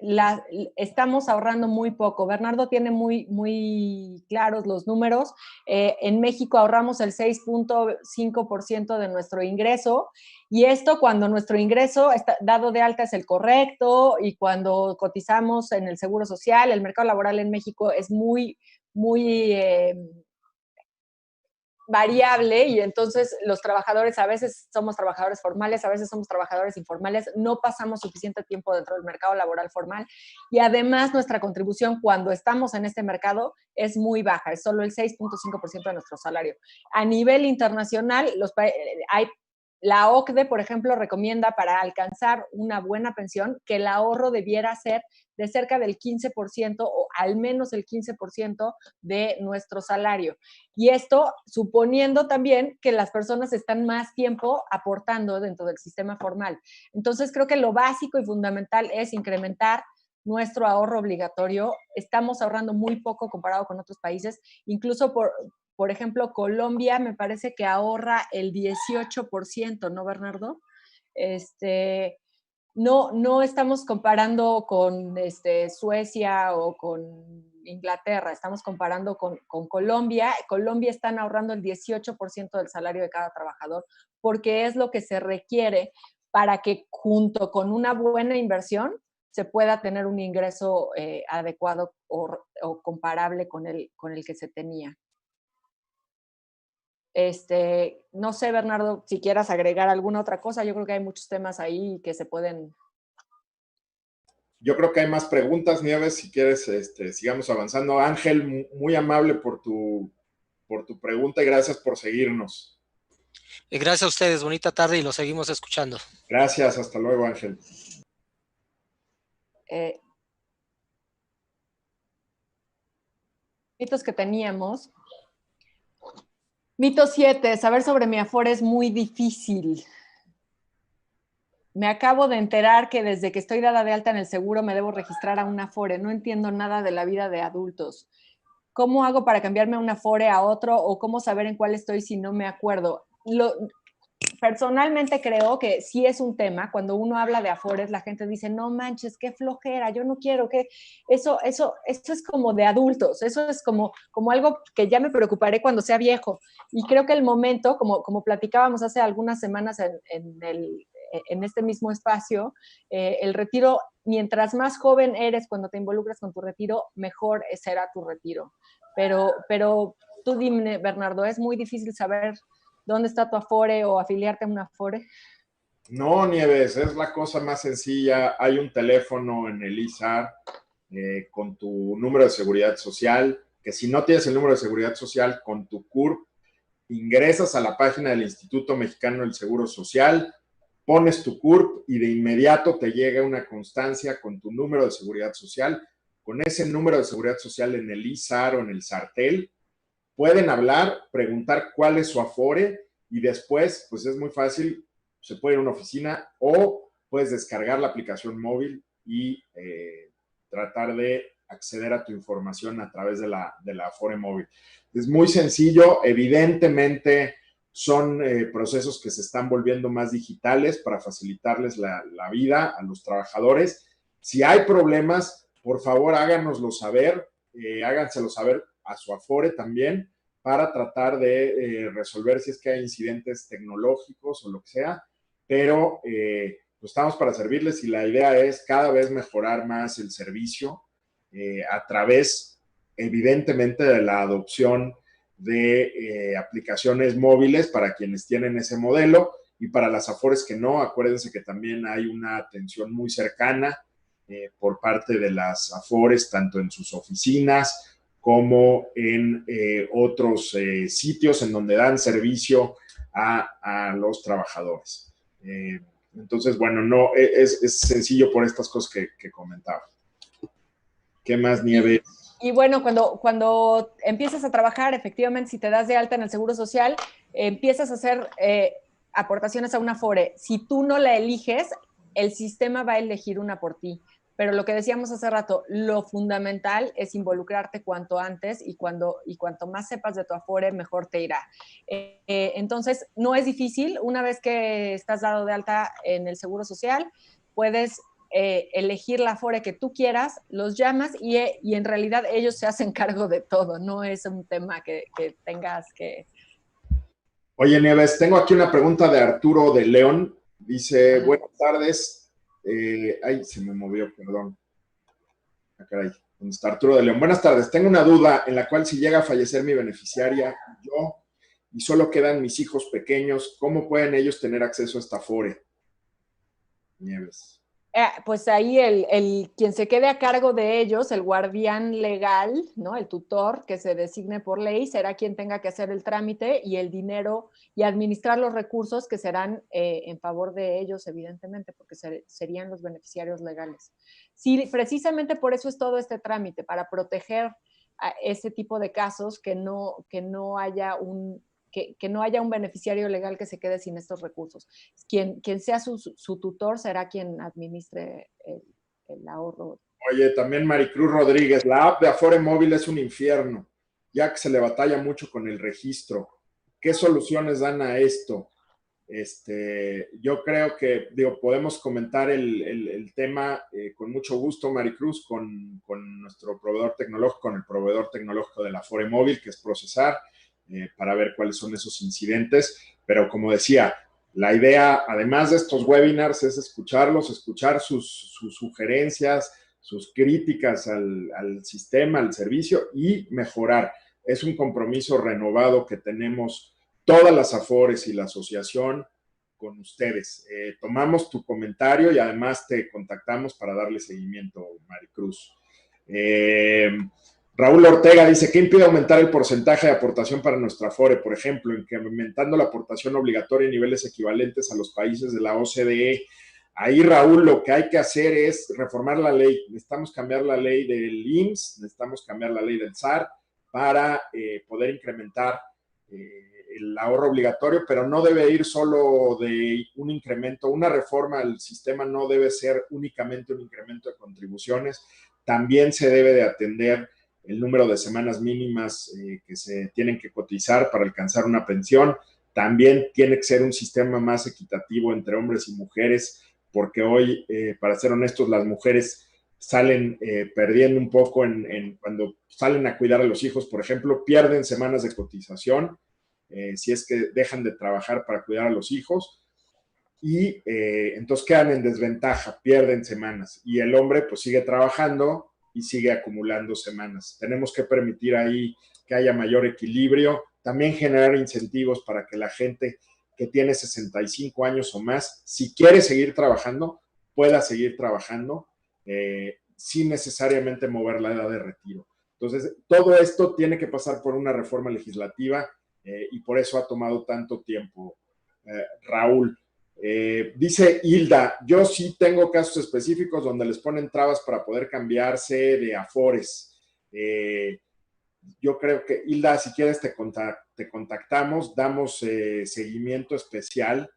estamos ahorrando muy poco. Bernardo tiene muy claros los números. En México ahorramos el 6.5% de nuestro ingreso, y esto cuando nuestro ingreso está dado de alta es el correcto, y cuando cotizamos en el Seguro Social. El mercado laboral en México es muy variable, y entonces los trabajadores, a veces somos trabajadores formales, a veces somos trabajadores informales, no pasamos suficiente tiempo dentro del mercado laboral formal, y además nuestra contribución cuando estamos en este mercado es muy baja, es solo el 6.5% de nuestro salario. A nivel internacional, la OCDE, por ejemplo, recomienda para alcanzar una buena pensión que el ahorro debiera ser de cerca del 15% o al menos el 15% de nuestro salario. Y esto suponiendo también que las personas están más tiempo aportando dentro del sistema formal. Entonces, creo que lo básico y fundamental es incrementar nuestro ahorro obligatorio. Estamos ahorrando muy poco comparado con otros países, incluso por ejemplo, Colombia me parece que ahorra el 18%, ¿no, Bernardo? No estamos comparando con Suecia o con Inglaterra, estamos comparando con Colombia. Colombia están ahorrando el 18% del salario de cada trabajador, porque es lo que se requiere para que junto con una buena inversión se pueda tener un ingreso adecuado o comparable con el que se tenía. No sé, Bernardo, si quieras agregar alguna otra cosa. Yo creo que hay muchos temas ahí que se pueden... Yo creo que hay más preguntas, Nieves, si quieres, sigamos avanzando. Ángel, muy amable por tu pregunta y gracias por seguirnos. Gracias a ustedes, bonita tarde y lo seguimos escuchando. Gracias, hasta luego, Ángel. Mitos que teníamos. Mito 7, saber sobre mi Afore es muy difícil. Me acabo de enterar que desde que estoy dada de alta en el seguro me debo registrar a un Afore. No entiendo nada de la vida de adultos. ¿Cómo hago para cambiarme un Afore a otro, o cómo saber en cuál estoy si no me acuerdo? Personalmente creo que sí es un tema. Cuando uno habla de Afores, la gente dice, no manches, qué flojera, yo no quiero, que eso es como de adultos, eso es como algo que ya me preocuparé cuando sea viejo. Y creo que el momento, como platicábamos hace algunas semanas en este mismo espacio, el retiro, mientras más joven eres cuando te involucras con tu retiro, mejor será tu retiro. Pero tú dime, Bernardo, ¿es muy difícil saber dónde está tu Afore o afiliarte a un Afore? No, Nieves, es la cosa más sencilla. Hay un teléfono en el ISAR con tu número de seguridad social, que si no tienes el número de seguridad social, con tu CURP, ingresas a la página del Instituto Mexicano del Seguro Social, pones tu CURP y de inmediato te llega una constancia con tu número de seguridad social. Con ese número de seguridad social en el ISAR o en el SARTEL, pueden hablar, preguntar cuál es su Afore y después, pues es muy fácil, se puede ir a una oficina o puedes descargar la aplicación móvil y tratar de acceder a tu información a través de la Afore móvil. Es muy sencillo, evidentemente son procesos que se están volviendo más digitales para facilitarles la vida a los trabajadores. Si hay problemas, por favor háganoslo saber, háganselo saber a su Afore también, para tratar de resolver si es que hay incidentes tecnológicos o lo que sea, pero pues estamos para servirles y la idea es cada vez mejorar más el servicio a través, evidentemente, de la adopción de aplicaciones móviles para quienes tienen ese modelo, y para las Afores que no, acuérdense que también hay una atención muy cercana por parte de las Afores, tanto en sus oficinas como en otros sitios en donde dan servicio a los trabajadores. Entonces, bueno, no es sencillo por estas cosas que comentaba. ¿Qué más, Nieves? Y bueno, cuando empiezas a trabajar, efectivamente, si te das de alta en el Seguro Social, empiezas a hacer aportaciones a una Afore. Si tú no la eliges, el sistema va a elegir una por ti. Pero lo que decíamos hace rato, lo fundamental es involucrarte cuanto antes y cuanto más sepas de tu Afore, mejor te irá. Entonces, no es difícil. Una vez que estás dado de alta en el Seguro Social, puedes elegir la Afore que tú quieras, los llamas y en realidad ellos se hacen cargo de todo. No es un tema que tengas que... Oye, Nieves, tengo aquí una pregunta de Arturo de León. Dice, buenas tardes. Ay, se me movió, perdón. Ah, caray, ¿dónde está Arturo de León? Buenas tardes, tengo una duda en la cual si llega a fallecer mi beneficiaria, yo, y solo quedan mis hijos pequeños, ¿cómo pueden ellos tener acceso a esta Afore? Nieves. Pues ahí quien se quede a cargo de ellos, el guardián legal, ¿no? El tutor que se designe por ley, será quien tenga que hacer el trámite y el dinero y administrar los recursos que serán en favor de ellos, evidentemente, porque serían los beneficiarios legales. Sí, precisamente por eso es todo este trámite, para proteger a ese tipo de casos, que no haya un beneficiario legal que se quede sin estos recursos. Quien sea su tutor será quien administre el ahorro. Oye, también Maricruz Rodríguez, la app de Afore Móvil es un infierno, ya que se le batalla mucho con el registro. ¿Qué soluciones dan a esto? Yo creo que, podemos comentar el tema con mucho gusto, Maricruz, con nuestro proveedor tecnológico, con el proveedor tecnológico de la Afore Móvil, que es Procesar, para ver cuáles son esos incidentes. Pero como decía, la idea, además de estos webinars, es escucharlos, escuchar sus sugerencias, sus críticas al sistema, al servicio y mejorar. Es un compromiso renovado que tenemos todas las Afores y la asociación con ustedes. Tomamos tu comentario y además te contactamos para darle seguimiento, Maricruz. Raúl Ortega dice, ¿qué impide aumentar el porcentaje de aportación para nuestra Afore? Por ejemplo, incrementando la aportación obligatoria en niveles equivalentes a los países de la OCDE. Ahí, Raúl, lo que hay que hacer es reformar la ley. Necesitamos cambiar la ley del IMSS, necesitamos cambiar la ley del SAR para poder incrementar el ahorro obligatorio, pero no debe ir solo de un incremento. Una reforma al sistema no debe ser únicamente un incremento de contribuciones, también se debe de atender el número de semanas mínimas que se tienen que cotizar para alcanzar una pensión. También tiene que ser un sistema más equitativo entre hombres y mujeres, porque hoy, para ser honestos, las mujeres salen perdiendo un poco cuando salen a cuidar a los hijos, por ejemplo, pierden semanas de cotización si es que dejan de trabajar para cuidar a los hijos y entonces quedan en desventaja, pierden semanas y el hombre pues sigue trabajando y sigue acumulando semanas. Tenemos que permitir ahí que haya mayor equilibrio, también generar incentivos para que la gente que tiene 65 años o más, si quiere seguir trabajando, pueda seguir trabajando sin necesariamente mover la edad de retiro. Entonces, todo esto tiene que pasar por una reforma legislativa y por eso ha tomado tanto tiempo, Raúl. Dice Hilda, yo sí tengo casos específicos donde les ponen trabas para poder cambiarse de Afores. Yo creo que, Hilda, si quieres te contactamos, damos seguimiento especial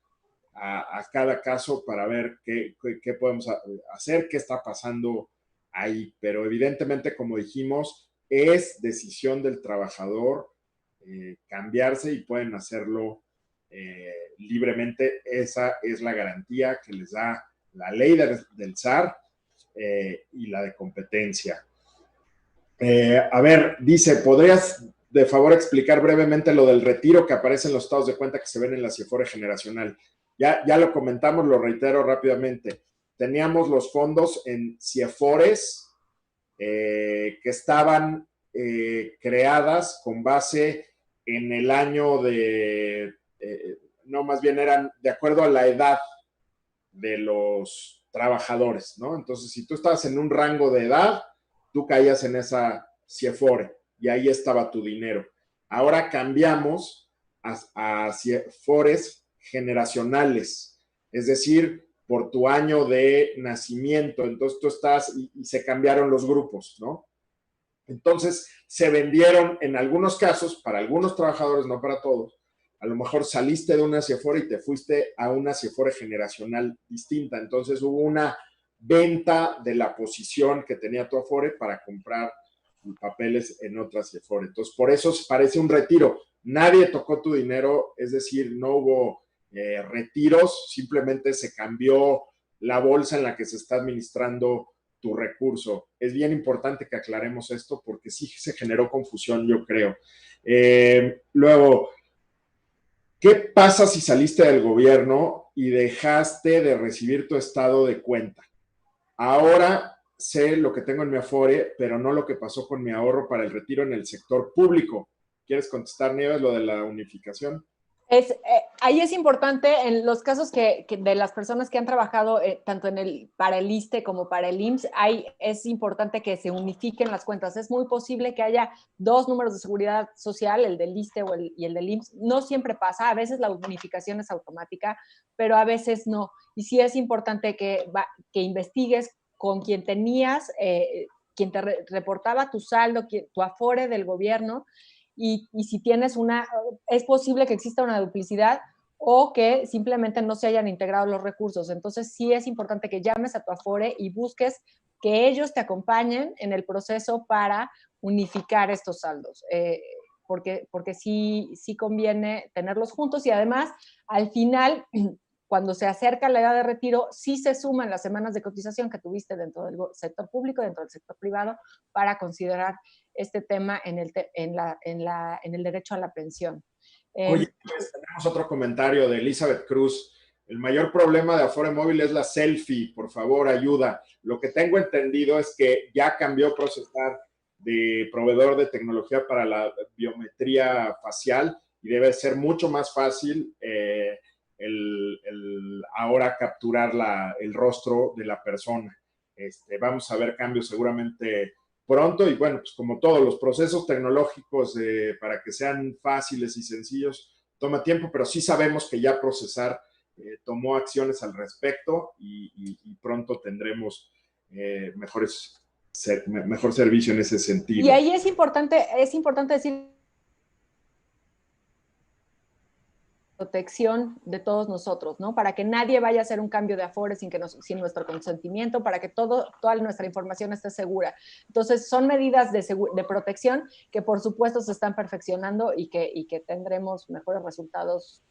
a cada caso para ver qué podemos hacer, qué está pasando ahí. Pero evidentemente, como dijimos, es decisión del trabajador cambiarse y pueden hacerlo libremente. Esa es la garantía que les da la ley del SAR y la de competencia. A ver, dice, ¿podrías de favor explicar brevemente lo del retiro que aparece en los estados de cuenta que se ven en la CIEFORE generacional? Ya lo comentamos, lo reitero rápidamente. Teníamos los fondos en CIEFORES que estaban creadas con base en el año no, más bien eran de acuerdo a la edad de los trabajadores, ¿no? Entonces, si tú estabas en un rango de edad, tú caías en esa CIEFORE y ahí estaba tu dinero. Ahora cambiamos a CIEFORES generacionales, es decir, por tu año de nacimiento. Entonces tú estás y se cambiaron los grupos, ¿no? Entonces se vendieron en algunos casos, para algunos trabajadores, no para todos, a lo mejor saliste de una Afore y te fuiste a una Afore generacional distinta. Entonces hubo una venta de la posición que tenía tu Afore para comprar papeles en otras Afore. Entonces, por eso parece un retiro. Nadie tocó tu dinero, es decir, no hubo retiros, simplemente se cambió la bolsa en la que se está administrando tu recurso. Es bien importante que aclaremos esto porque sí se generó confusión, yo creo. Luego, ¿qué pasa si saliste del gobierno y dejaste de recibir tu estado de cuenta? Ahora sé lo que tengo en mi Afore, pero no lo que pasó con mi ahorro para el retiro en el sector público. ¿Quieres contestar, Nieves, lo de la unificación? Ahí es importante en los casos que de las personas que han trabajado tanto para el ISSSTE como para el IMSS, es importante que se unifiquen las cuentas. Es muy posible que haya dos números de seguridad social, el del ISSSTE y el del IMSS. No siempre pasa, a veces la unificación es automática, pero a veces no. Y sí es importante que investigues con quien tenías, quien te reportaba tu saldo, tu Afore del gobierno, y si tienes es posible que exista una duplicidad o que simplemente no se hayan integrado los recursos. Entonces sí es importante que llames a tu Afore y busques que ellos te acompañen en el proceso para unificar estos saldos, porque sí conviene tenerlos juntos y además al final, cuando se acerca la edad de retiro, sí se suman las semanas de cotización que tuviste dentro del sector público, dentro del sector privado, para considerar este tema en el derecho a la pensión. Oye, pues tenemos otro comentario de Elizabeth Cruz. El mayor problema de Afore Móvil es la selfie. Por favor, ayuda. Lo que tengo entendido es que ya cambió Procesar de proveedor de tecnología para la biometría facial y debe ser mucho más fácil ahora capturar el rostro de la persona. Vamos a ver cambios seguramente pronto y bueno, pues como todos los procesos tecnológicos para que sean fáciles y sencillos, toma tiempo, pero sí sabemos que ya Procesar tomó acciones al respecto y pronto tendremos mejor servicio en ese sentido. Y ahí es importante decir protección de todos nosotros, ¿no? Para que nadie vaya a hacer un cambio de Afore sin nuestro consentimiento, para que toda nuestra información esté segura. Entonces, son medidas de protección que, por supuesto, se están perfeccionando y que tendremos mejores resultados,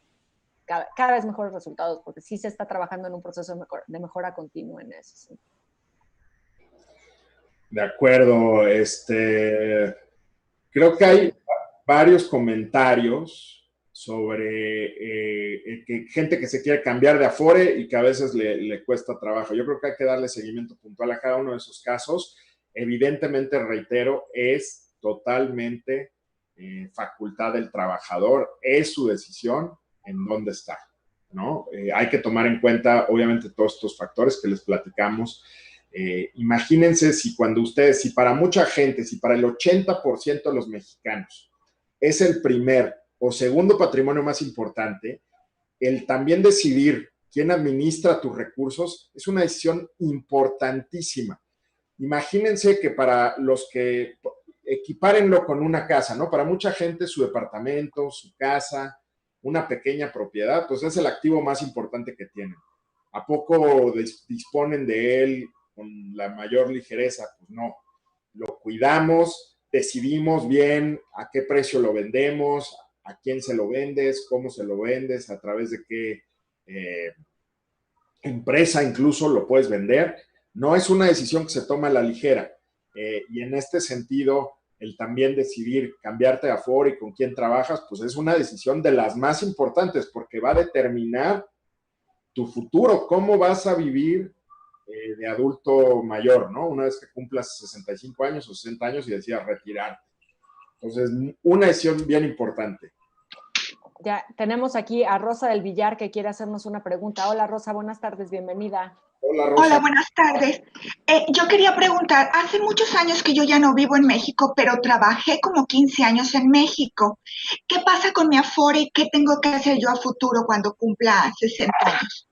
cada vez mejores resultados, porque sí se está trabajando en un proceso de mejora continua en eso. ¿Sí? De acuerdo. Creo que hay varios comentarios sobre gente que se quiere cambiar de Afore y que a veces le cuesta trabajo. Yo creo que hay que darle seguimiento puntual a cada uno de esos casos. Evidentemente, reitero, es totalmente facultad del trabajador, es su decisión en dónde está, ¿no? Hay que tomar en cuenta, obviamente, todos estos factores que les platicamos. Imagínense si para mucha gente, si para el 80% de los mexicanos es el primer o segundo patrimonio más importante, el también decidir quién administra tus recursos es una decisión importantísima. Imagínense que para los que equipárenlo con una casa, ¿no? Para mucha gente su departamento, su casa, una pequeña propiedad, pues es el activo más importante que tienen. ¿A poco disponen de él con la mayor ligereza? Pues no. Lo cuidamos, decidimos bien a qué precio lo vendemos, a quién se lo vendes, cómo se lo vendes, a través de qué empresa incluso lo puedes vender. No es una decisión que se toma a la ligera. Y en este sentido, el también decidir cambiarte de Afore y con quién trabajas, pues es una decisión de las más importantes porque va a determinar tu futuro, cómo vas a vivir de adulto mayor, ¿no? Una vez que cumplas 65 años o 60 años y decidas retirarte. Entonces, una decisión bien importante. Ya tenemos aquí a Rosa del Villar que quiere hacernos una pregunta. Hola Rosa, buenas tardes, bienvenida. Hola Rosa. Hola, buenas tardes. Yo quería preguntar, hace muchos años que yo ya no vivo en México, pero trabajé como 15 años en México. ¿Qué pasa con mi Afore y qué tengo que hacer yo a futuro cuando cumpla 60 años?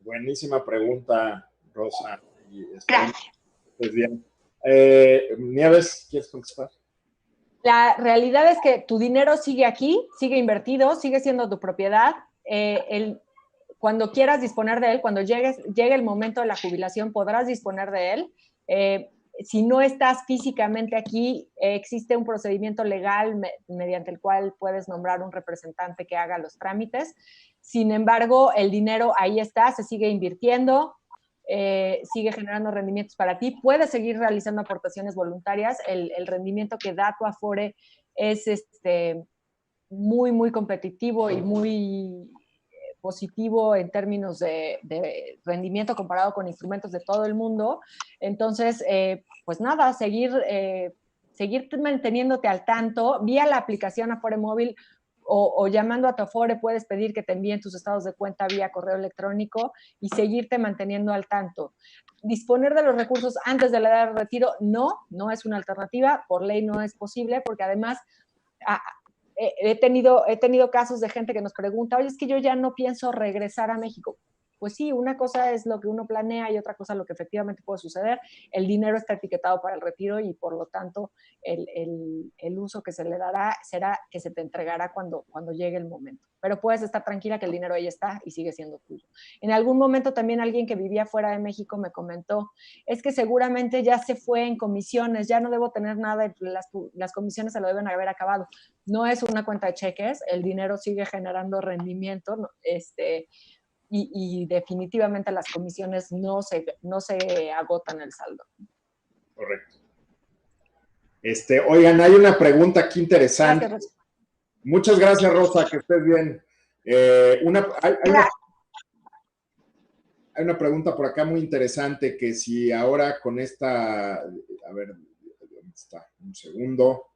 Buenísima pregunta, Rosa. Gracias. Pues bien. Nieves, ¿quieres contestar? La realidad es que tu dinero sigue aquí, sigue invertido, sigue siendo tu propiedad. Cuando quieras disponer de él, cuando llegue el momento de la jubilación, podrás disponer de él. Si no estás físicamente aquí, existe un procedimiento legal mediante el cual puedes nombrar un representante que haga los trámites. Sin embargo, el dinero ahí está, se sigue invirtiendo, sigue generando rendimientos para ti, puedes seguir realizando aportaciones voluntarias. El rendimiento que da tu Afore es muy, muy competitivo y muy positivo en términos de rendimiento comparado con instrumentos de todo el mundo. Entonces, pues nada, seguir manteniéndote al tanto vía la aplicación Afore Móvil o llamando a tu Afore. Puedes pedir que te envíen tus estados de cuenta vía correo electrónico y seguirte manteniendo al tanto. Disponer de los recursos antes de la edad de retiro no es una alternativa, por ley no es posible, porque además he tenido casos de gente que nos pregunta, oye, es que yo ya no pienso regresar a México. Pues sí, una cosa es lo que uno planea y otra cosa lo que efectivamente puede suceder. El dinero está etiquetado para el retiro y por lo tanto el uso que se le dará será que se te entregará cuando llegue el momento. Pero puedes estar tranquila que el dinero ahí está y sigue siendo tuyo. En algún momento también alguien que vivía fuera de México me comentó, es que seguramente ya se fue en comisiones, ya no debo tener nada, las comisiones se lo deben haber acabado. No es una cuenta de cheques, el dinero sigue generando rendimiento, ¿no? Y definitivamente las comisiones no se agotan el saldo. Correcto. Oigan, hay una pregunta aquí interesante. Gracias, muchas gracias, Rosa, que estés bien. Hay una pregunta por acá muy interesante, que si ahora con esta, a ver, ¿dónde está? Un segundo.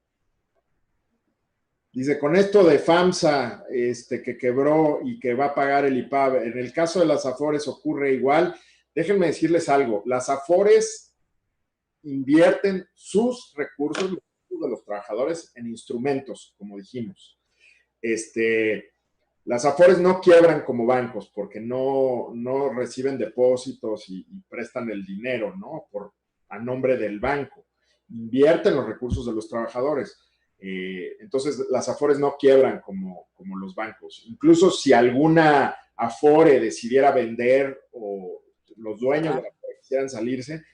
Dice, con esto de FAMSA, que quebró y que va a pagar el IPAB, en el caso de las Afores ocurre igual. Déjenme decirles algo, las Afores invierten sus recursos de los trabajadores en instrumentos, como dijimos. Las Afores no quiebran como bancos porque no reciben depósitos y prestan el dinero, ¿no? A nombre del banco. Invierten los recursos de los trabajadores. Entonces, las Afores no quiebran como los bancos. Incluso si alguna Afore decidiera vender o los dueños de la Afore quisieran salirse,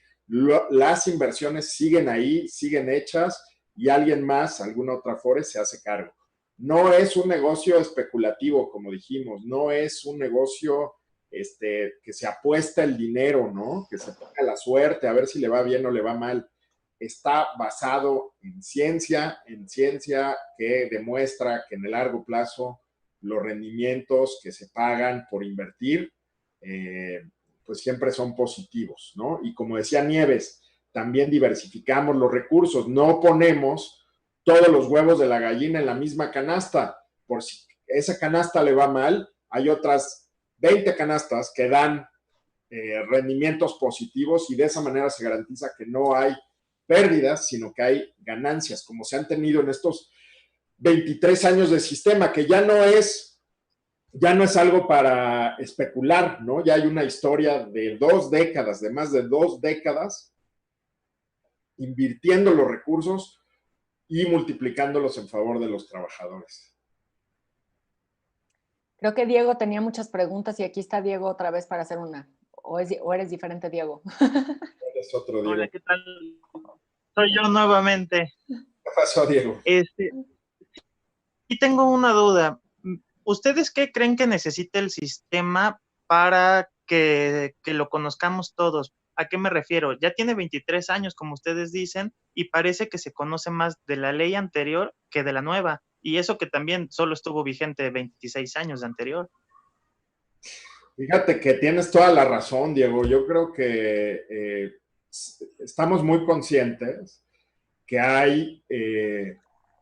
las inversiones siguen ahí, siguen hechas y alguien más, alguna otra Afore, se hace cargo. No es un negocio especulativo, como dijimos, no es un negocio que se apuesta el dinero, ¿no? Que se ponga la suerte a ver si le va bien o le va mal. Está basado en ciencia que demuestra que en el largo plazo los rendimientos que se pagan por invertir, pues siempre son positivos, ¿no? Y como decía Nieves, también diversificamos los recursos, no ponemos todos los huevos de la gallina en la misma canasta. Por si esa canasta le va mal, hay otras 20 canastas que dan rendimientos positivos y de esa manera se garantiza que no hay pérdidas, sino que hay ganancias, como se han tenido en estos 23 años de sistema, que ya no es algo para especular, ¿no? Ya hay una historia de 2 décadas, de más de 2 décadas, invirtiendo los recursos y multiplicándolos en favor de los trabajadores. Creo que Diego tenía muchas preguntas y aquí está Diego otra vez para hacer una. ¿O eres diferente, Diego? Eres otro Diego. Hola, ¿qué tal? Soy yo nuevamente. ¿Qué pasó, Diego? Y tengo una duda. ¿Ustedes qué creen que necesita el sistema para que lo conozcamos todos? ¿A qué me refiero? Ya tiene 23 años, como ustedes dicen, y parece que se conoce más de la ley anterior que de la nueva. Y eso que también solo estuvo vigente 26 años de anterior. Fíjate que tienes toda la razón, Diego. Yo creo que estamos muy conscientes que hay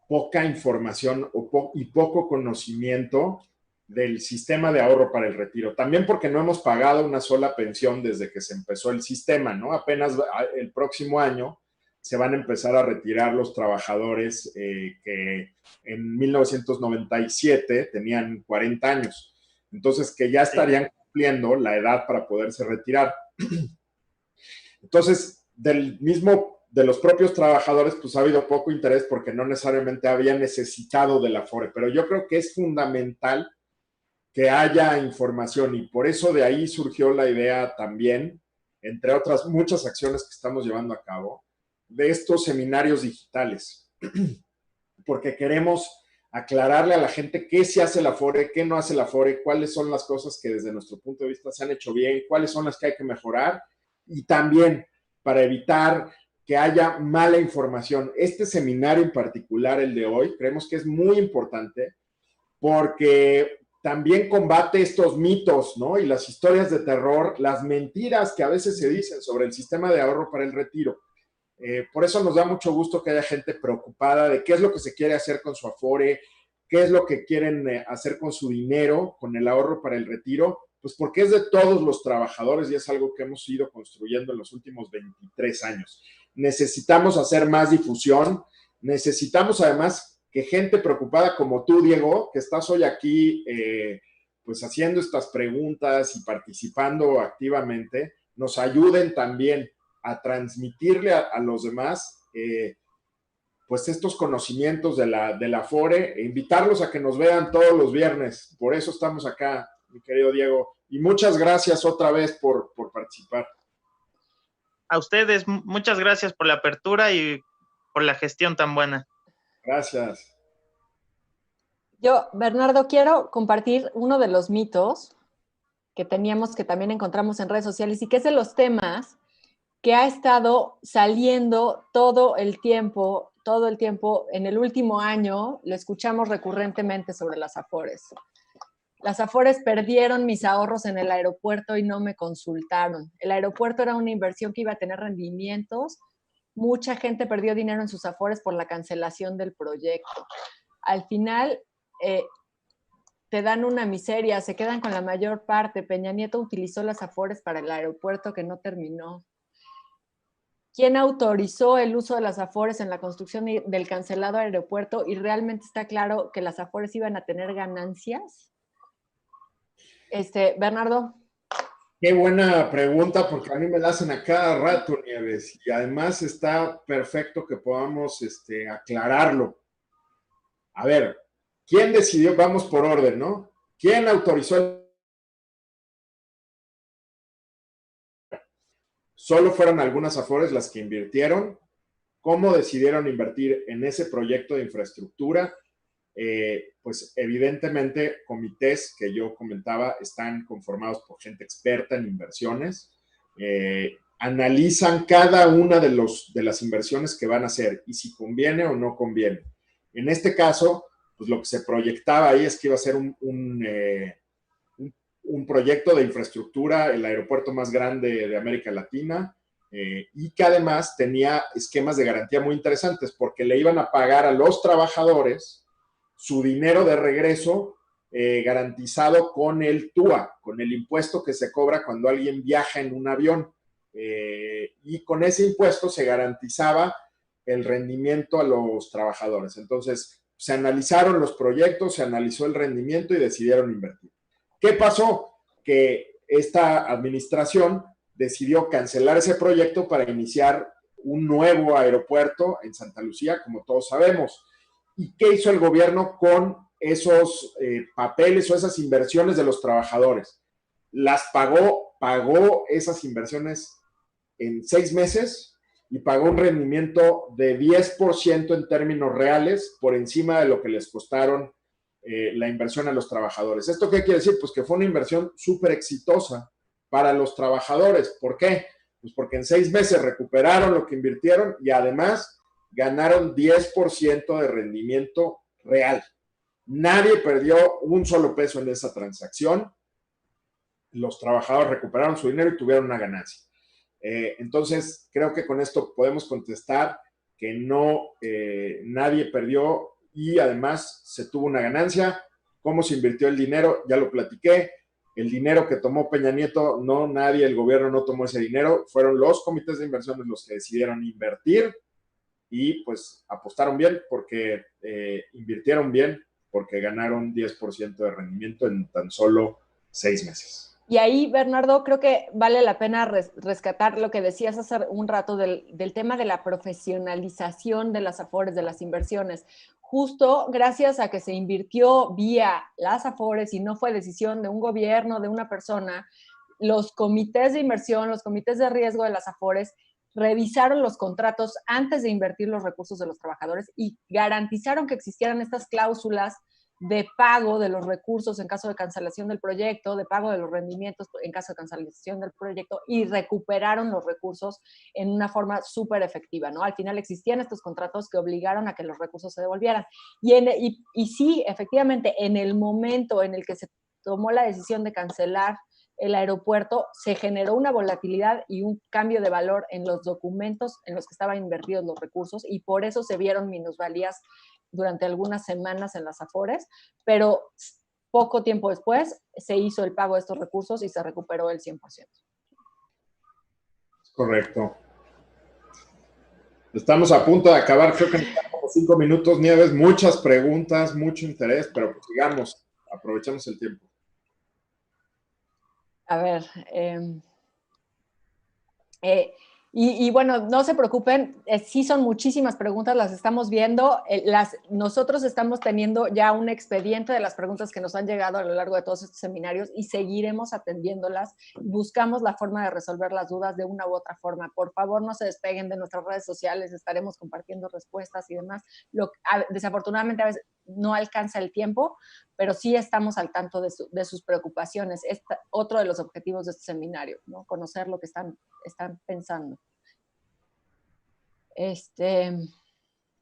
poca información y poco conocimiento del sistema de ahorro para el retiro. También porque no hemos pagado una sola pensión desde que se empezó el sistema, ¿no? Apenas el próximo año se van a empezar a retirar los trabajadores que en 1997 tenían 40 años. Entonces, que ya estarían cumpliendo la edad para poderse retirar. Entonces, del mismo de los propios trabajadores, pues ha habido poco interés porque no necesariamente había necesitado del Afore, pero yo creo que es fundamental que haya información y por eso de ahí surgió la idea también, entre otras muchas acciones que estamos llevando a cabo, de estos seminarios digitales, porque queremos aclararle a la gente qué se hace el Afore, qué no hace el Afore, cuáles son las cosas que desde nuestro punto de vista se han hecho bien, cuáles son las que hay que mejorar y también para evitar que haya mala información. Este seminario en particular, el de hoy, creemos que es muy importante porque también combate estos mitos, ¿no? Y las historias de terror, las mentiras que a veces se dicen sobre el sistema de ahorro para el retiro. Por eso nos da mucho gusto que haya gente preocupada de qué es lo que se quiere hacer con su Afore, qué es lo que quieren hacer con su dinero, con el ahorro para el retiro, pues porque es de todos los trabajadores y es algo que hemos ido construyendo en los últimos 23 años. Necesitamos hacer más difusión, necesitamos además que gente preocupada como tú, Diego, que estás hoy aquí pues haciendo estas preguntas y participando activamente, nos ayuden también a transmitirle a los demás pues estos conocimientos de la Afore e invitarlos a que nos vean todos los viernes. Por eso estamos acá, mi querido Diego. Y muchas gracias otra vez por participar. A ustedes, muchas gracias por la apertura y por la gestión tan buena. Gracias. Yo, Bernardo, quiero compartir uno de los mitos que teníamos, que también encontramos en redes sociales y que es de los temas que ha estado saliendo todo el tiempo, en el último año, lo escuchamos recurrentemente sobre las Afores. Las Afores perdieron mis ahorros en el aeropuerto y no me consultaron. El aeropuerto era una inversión que iba a tener rendimientos. Mucha gente perdió dinero en sus Afores por la cancelación del proyecto. Al final, te dan una miseria, se quedan con la mayor parte. Peña Nieto utilizó las Afores para el aeropuerto que no terminó. ¿Quién autorizó el uso de las Afores en la construcción del cancelado aeropuerto? ¿Y realmente está claro que las Afores iban a tener ganancias? Bernardo. Qué buena pregunta, porque a mí me la hacen a cada rato, Nieves, y además está perfecto que podamos aclararlo. A ver, ¿quién decidió? Vamos por orden, ¿no? ¿Quién autorizó el... Solo fueron algunas Afores las que invirtieron. ¿Cómo decidieron invertir en ese proyecto de infraestructura? Pues evidentemente comités que yo comentaba están conformados por gente experta en inversiones, analizan cada una de las inversiones que van a hacer y si conviene o no conviene. En este caso, pues lo que se proyectaba ahí es que iba a ser un proyecto de infraestructura, el aeropuerto más grande de América Latina, y que además tenía esquemas de garantía muy interesantes porque le iban a pagar a los trabajadores su dinero de regreso garantizado con el TUA, con el impuesto que se cobra cuando alguien viaja en un avión. Y con ese impuesto se garantizaba el rendimiento a los trabajadores. Entonces, se analizaron los proyectos, se analizó el rendimiento y decidieron invertir. ¿Qué pasó? Que esta administración decidió cancelar ese proyecto para iniciar un nuevo aeropuerto en Santa Lucía, como todos sabemos. ¿Y qué hizo el gobierno con esos papeles o esas inversiones de los trabajadores? Las pagó esas inversiones en 6 meses y pagó un rendimiento de 10% en términos reales por encima de lo que les costaron la inversión a los trabajadores. ¿Esto qué quiere decir? Pues que fue una inversión súper exitosa para los trabajadores. ¿Por qué? Pues porque en 6 meses recuperaron lo que invirtieron y además ganaron 10% de rendimiento real. Nadie perdió un solo peso en esa transacción. Los trabajadores recuperaron su dinero y tuvieron una ganancia. Entonces, creo que con esto podemos contestar que no, nadie perdió y además se tuvo una ganancia. ¿Cómo se invirtió el dinero? Ya lo platiqué. El dinero que tomó Peña Nieto, no, nadie, el gobierno no tomó ese dinero. Fueron los comités de inversiones los que decidieron invertir y pues apostaron bien porque invirtieron bien porque ganaron 10% de rendimiento en tan solo 6 meses. Y ahí, Bernardo, creo que vale la pena rescatar lo que decías hace un rato del tema de la profesionalización de las Afores, de las inversiones. Justo gracias a que se invirtió vía las Afores y no fue decisión de un gobierno, de una persona, los comités de inversión, los comités de riesgo de las Afores revisaron los contratos antes de invertir los recursos de los trabajadores y garantizaron que existieran estas cláusulas de pago de los recursos en caso de cancelación del proyecto, de pago de los rendimientos en caso de cancelación del proyecto, y recuperaron los recursos en una forma súper efectiva, ¿no? Al final existían estos contratos que obligaron a que los recursos se devolvieran. Y sí, efectivamente, en el momento en el que se tomó la decisión de cancelar el aeropuerto, se generó una volatilidad y un cambio de valor en los documentos en los que estaban invertidos los recursos, y por eso se vieron minusvalías durante algunas semanas en las Afores, pero poco tiempo después se hizo el pago de estos recursos y se recuperó el 100%. Correcto. Estamos a punto de acabar, creo que nos quedan como 5 minutos, Nieves, muchas preguntas, mucho interés, pero pues sigamos, aprovechemos el tiempo. A ver, y bueno, no se preocupen, sí son muchísimas preguntas, las estamos viendo. Nosotros estamos teniendo ya un expediente de las preguntas que nos han llegado a lo largo de todos estos seminarios y seguiremos atendiéndolas. Buscamos la forma de resolver las dudas de una u otra forma. Por favor, no se despeguen de nuestras redes sociales, estaremos compartiendo respuestas y demás. Desafortunadamente a veces no alcanza el tiempo, pero sí estamos al tanto de sus preocupaciones. Es otro de los objetivos de este seminario, ¿no? Conocer lo que están pensando.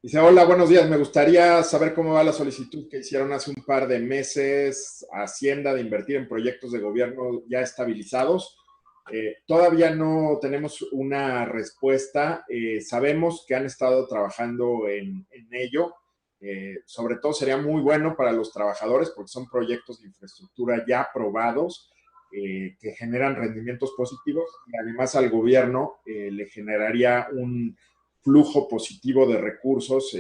Dice, hola, buenos días. Me gustaría saber cómo va la solicitud que hicieron hace un par de meses a Hacienda de invertir en proyectos de gobierno ya estabilizados. Todavía no tenemos una respuesta. Sabemos que han estado trabajando en ello. Sobre todo sería muy bueno para los trabajadores porque son proyectos de infraestructura ya aprobados que generan rendimientos positivos y además al gobierno le generaría un flujo positivo de recursos,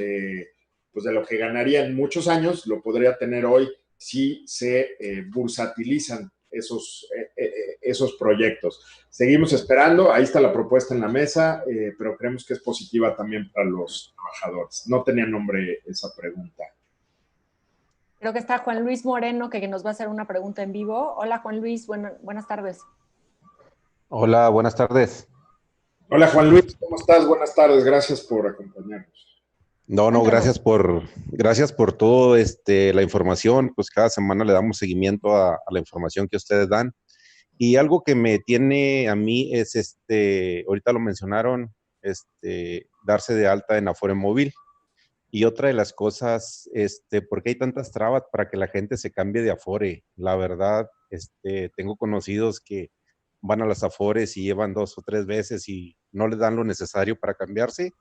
pues de lo que ganaría en muchos años, lo podría tener hoy si se bursatilizan esos proyectos. Seguimos esperando, ahí está la propuesta en la mesa, pero creemos que es positiva también para los trabajadores. No tenía nombre esa pregunta. Creo que está Juan Luis Moreno, que nos va a hacer una pregunta en vivo. Hola, Juan Luis, buenas tardes. Hola, buenas tardes. Hola, Juan Luis, ¿cómo estás? Buenas tardes, gracias por acompañarnos. No, gracias por todo la información. Pues cada semana le damos seguimiento a la información que ustedes dan. Y algo que me tiene a mí es, ahorita lo mencionaron, darse de alta en Afore Móvil. Y otra de las cosas, ¿por qué hay tantas trabas para que la gente se cambie de Afore? La verdad, tengo conocidos que van a las Afores y llevan 2 o 3 veces y no les dan lo necesario para cambiarse.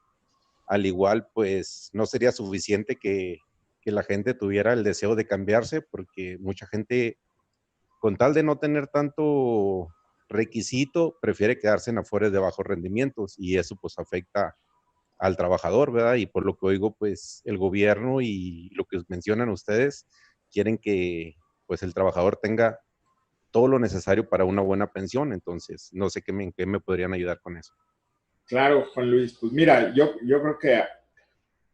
Al igual, pues, no sería suficiente que la gente tuviera el deseo de cambiarse, porque mucha gente, con tal de no tener tanto requisito, prefiere quedarse en Afores de bajos rendimientos y eso, pues, afecta al trabajador, ¿verdad? Y por lo que oigo, pues, el gobierno y lo que mencionan ustedes, quieren que, pues, el trabajador tenga todo lo necesario para una buena pensión. Entonces, no sé en qué me podrían ayudar con eso. Claro, Juan Luis. Pues mira, yo creo que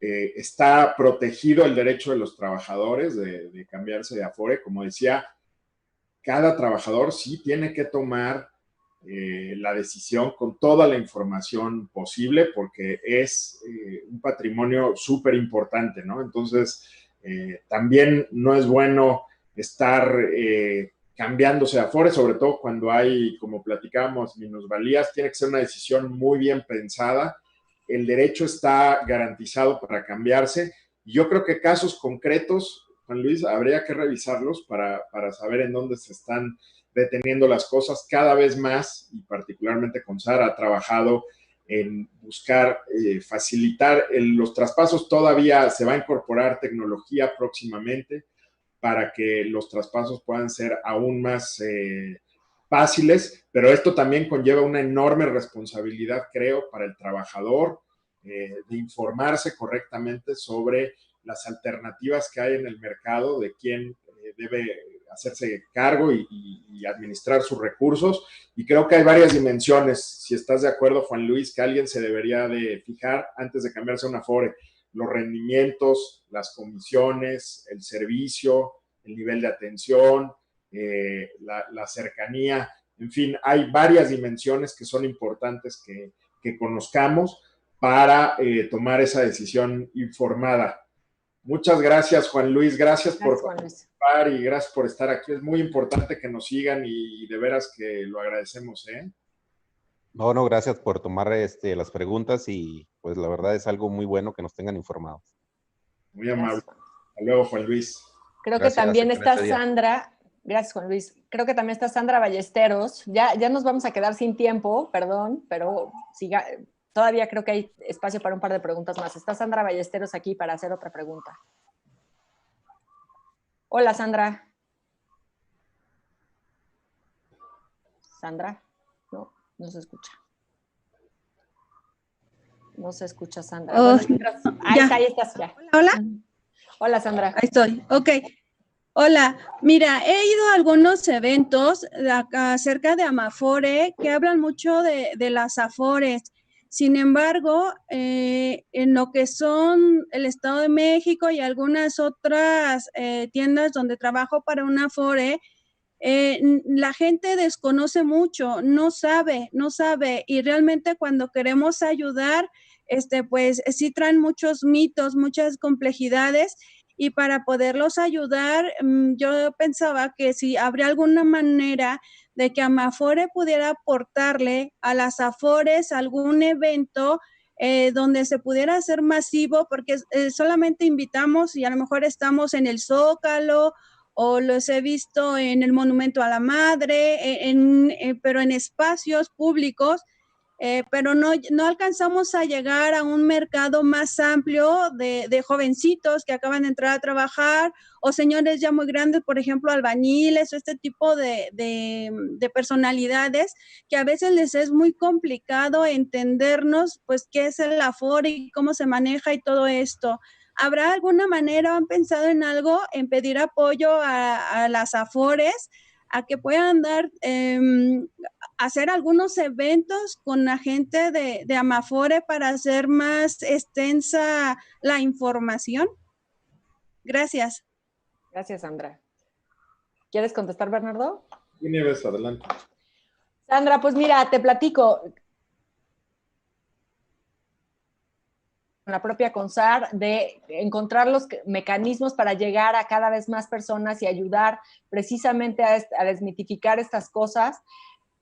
está protegido el derecho de los trabajadores de cambiarse de Afore. Como decía, cada trabajador sí tiene que tomar la decisión con toda la información posible porque es un patrimonio súper importante, ¿no? Entonces, también no es bueno estar cambiándose de Afore, sobre todo cuando hay, como platicábamos, minusvalías. Tiene que ser una decisión muy bien pensada. El derecho está garantizado para cambiarse. Y yo creo que casos concretos, Juan Luis, habría que revisarlos para saber en dónde se están deteniendo las cosas. Cada vez más, y particularmente con Sara, ha trabajado en buscar facilitar los traspasos. Todavía se va a incorporar tecnología próximamente para que los traspasos puedan ser aún más fáciles, pero esto también conlleva una enorme responsabilidad, creo, para el trabajador de informarse correctamente sobre las alternativas que hay en el mercado, de quién debe hacerse cargo y administrar sus recursos. Y creo que hay varias dimensiones, si estás de acuerdo, Juan Luis, que alguien se debería de fijar antes de cambiarse a una Afore: los rendimientos, las comisiones, el servicio, el nivel de atención, la cercanía. En fin, hay varias dimensiones que son importantes que conozcamos para tomar esa decisión informada. Muchas gracias, Juan Luis. Gracias por participar y gracias por estar aquí. Es muy importante que nos sigan y de veras que lo agradecemos, ¿eh? No, gracias por tomar las preguntas y pues la verdad es algo muy bueno que nos tengan informados. Muy amable. Hasta luego, Juan Luis. Creo que también está Sandra. Gracias, Juan Luis. Creo que también está Sandra Ballesteros. Ya nos vamos a quedar sin tiempo, perdón, pero todavía creo que hay espacio para un par de preguntas más. Está Sandra Ballesteros aquí para hacer otra pregunta. Hola, Sandra. ¿Sandra? No se escucha. No se escucha, Sandra. Oh, bueno, ahí estás ya. Hola. Hola, Sandra. Ahí estoy. Ok. Hola. Mira, he ido a algunos eventos acerca de Amafore que hablan mucho de las Afores. Sin embargo, en lo que son el Estado de México y algunas otras tiendas donde trabajo para una Afore, la gente desconoce mucho, no sabe, y realmente cuando queremos ayudar, pues sí traen muchos mitos, muchas complejidades, y para poderlos ayudar, yo pensaba que si habría alguna manera de que Amafore pudiera aportarle a las Afores algún evento donde se pudiera hacer masivo, porque solamente invitamos y a lo mejor estamos en el Zócalo, o los he visto en el Monumento a la Madre, pero en espacios públicos, pero no alcanzamos a llegar a un mercado más amplio de jovencitos que acaban de entrar a trabajar, o señores ya muy grandes, por ejemplo, albañiles, o este tipo de personalidades, que a veces les es muy complicado entendernos, pues, qué es el Afore y cómo se maneja y todo esto. ¿Habrá alguna manera, han pensado en algo, en pedir apoyo a las Afores, a que puedan hacer algunos eventos con la gente de Amafore para hacer más extensa la información? Gracias. Gracias, Sandra. ¿Quieres contestar, Bernardo? Nieves, adelante. Sandra, pues mira, te platico. La propia CONSAR, de encontrar los mecanismos para llegar a cada vez más personas y ayudar precisamente a desmitificar estas cosas.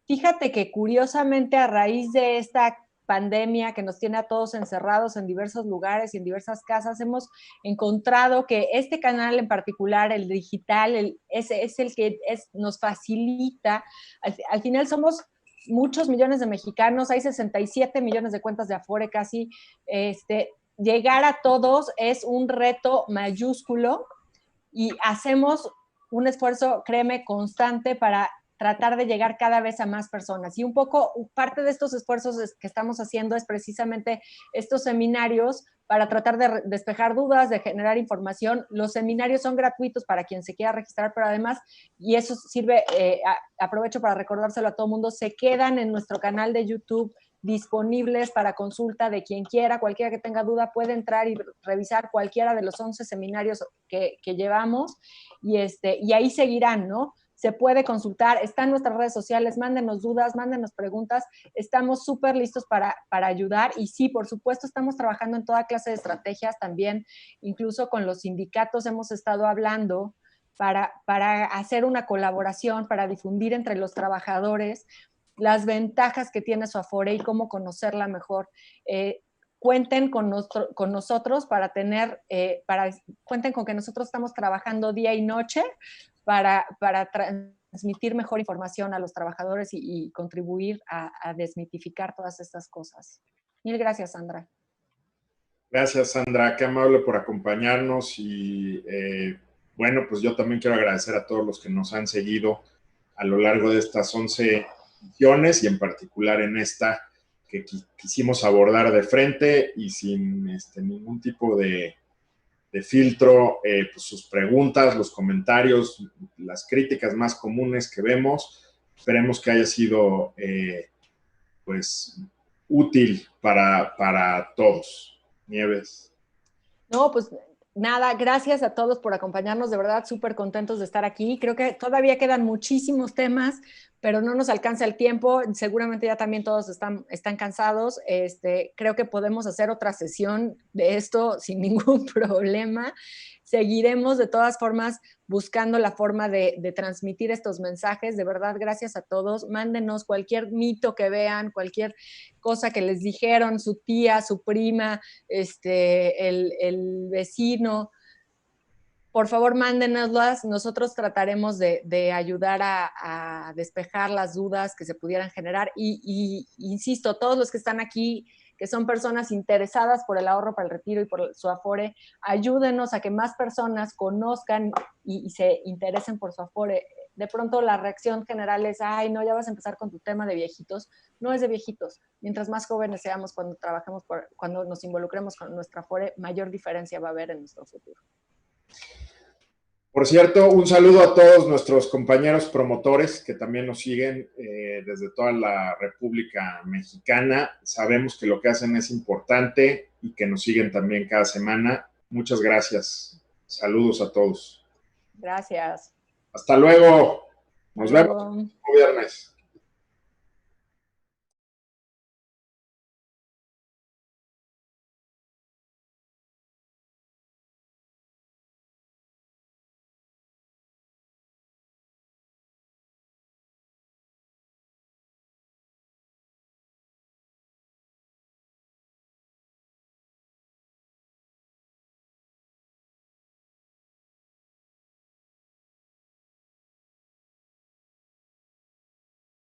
Fíjate que curiosamente a raíz de esta pandemia que nos tiene a todos encerrados en diversos lugares y en diversas casas, hemos encontrado que este canal en particular, el digital, es el que nos facilita. Al final somos muchos millones de mexicanos, hay 67 millones de cuentas de Afore casi, llegar a todos es un reto mayúsculo y hacemos un esfuerzo, créeme, constante para tratar de llegar cada vez a más personas. Y un poco, parte de estos esfuerzos que estamos haciendo es precisamente estos seminarios para tratar de despejar dudas, de generar información. Los seminarios son gratuitos para quien se quiera registrar, pero además, y eso sirve, aprovecho para recordárselo a todo el mundo, se quedan en nuestro canal de YouTube disponibles para consulta de quien quiera. Cualquiera que tenga duda puede entrar y revisar cualquiera de los 11 seminarios que llevamos y ahí seguirán, ¿no? Se puede consultar, está en nuestras redes sociales, mándenos dudas, mándenos preguntas, estamos súper listos para ayudar y sí, por supuesto, estamos trabajando en toda clase de estrategias también, incluso con los sindicatos hemos estado hablando para hacer una colaboración, para difundir entre los trabajadores las ventajas que tiene su Afore y cómo conocerla mejor. Cuenten con nosotros para cuenten con que nosotros estamos trabajando día y noche para transmitir mejor información a los trabajadores y contribuir a desmitificar todas estas cosas. Mil gracias, Sandra. Gracias, Sandra. Qué amable por acompañarnos y bueno, pues yo también quiero agradecer a todos los que nos han seguido a lo largo de estas 11 ediciones y en particular en esta que quisimos abordar de frente y sin ningún tipo de filtro pues sus preguntas, los comentarios, las críticas más comunes que vemos. Esperemos que haya sido pues útil para todos. Nieves. No, pues nada, gracias a todos por acompañarnos, de verdad súper contentos de estar aquí. Creo que todavía quedan muchísimos temas, pero no nos alcanza el tiempo. Seguramente ya también todos están cansados. Creo que podemos hacer otra sesión de esto sin ningún problema. Seguiremos de todas formas buscando la forma de transmitir estos mensajes. De verdad, gracias a todos. Mándenos cualquier mito que vean, cualquier cosa que les dijeron, su tía, su prima, el vecino. Por favor, mándenoslas. Nosotros trataremos de ayudar a despejar las dudas que se pudieran generar. Y insisto, todos los que están aquí, que son personas interesadas por el ahorro para el retiro y por su Afore, ayúdenos a que más personas conozcan y se interesen por su Afore. De pronto la reacción general es, ay, no, ya vas a empezar con tu tema de viejitos. No es de viejitos. Mientras más jóvenes seamos cuando trabajemos, cuando nos involucremos con nuestra Afore, mayor diferencia va a haber en nuestro futuro. Por cierto, un saludo a todos nuestros compañeros promotores que también nos siguen desde toda la República Mexicana. Sabemos que lo que hacen es importante y que nos siguen también cada semana. Muchas gracias. Saludos a todos. Gracias. Hasta luego. Nos vemos el viernes.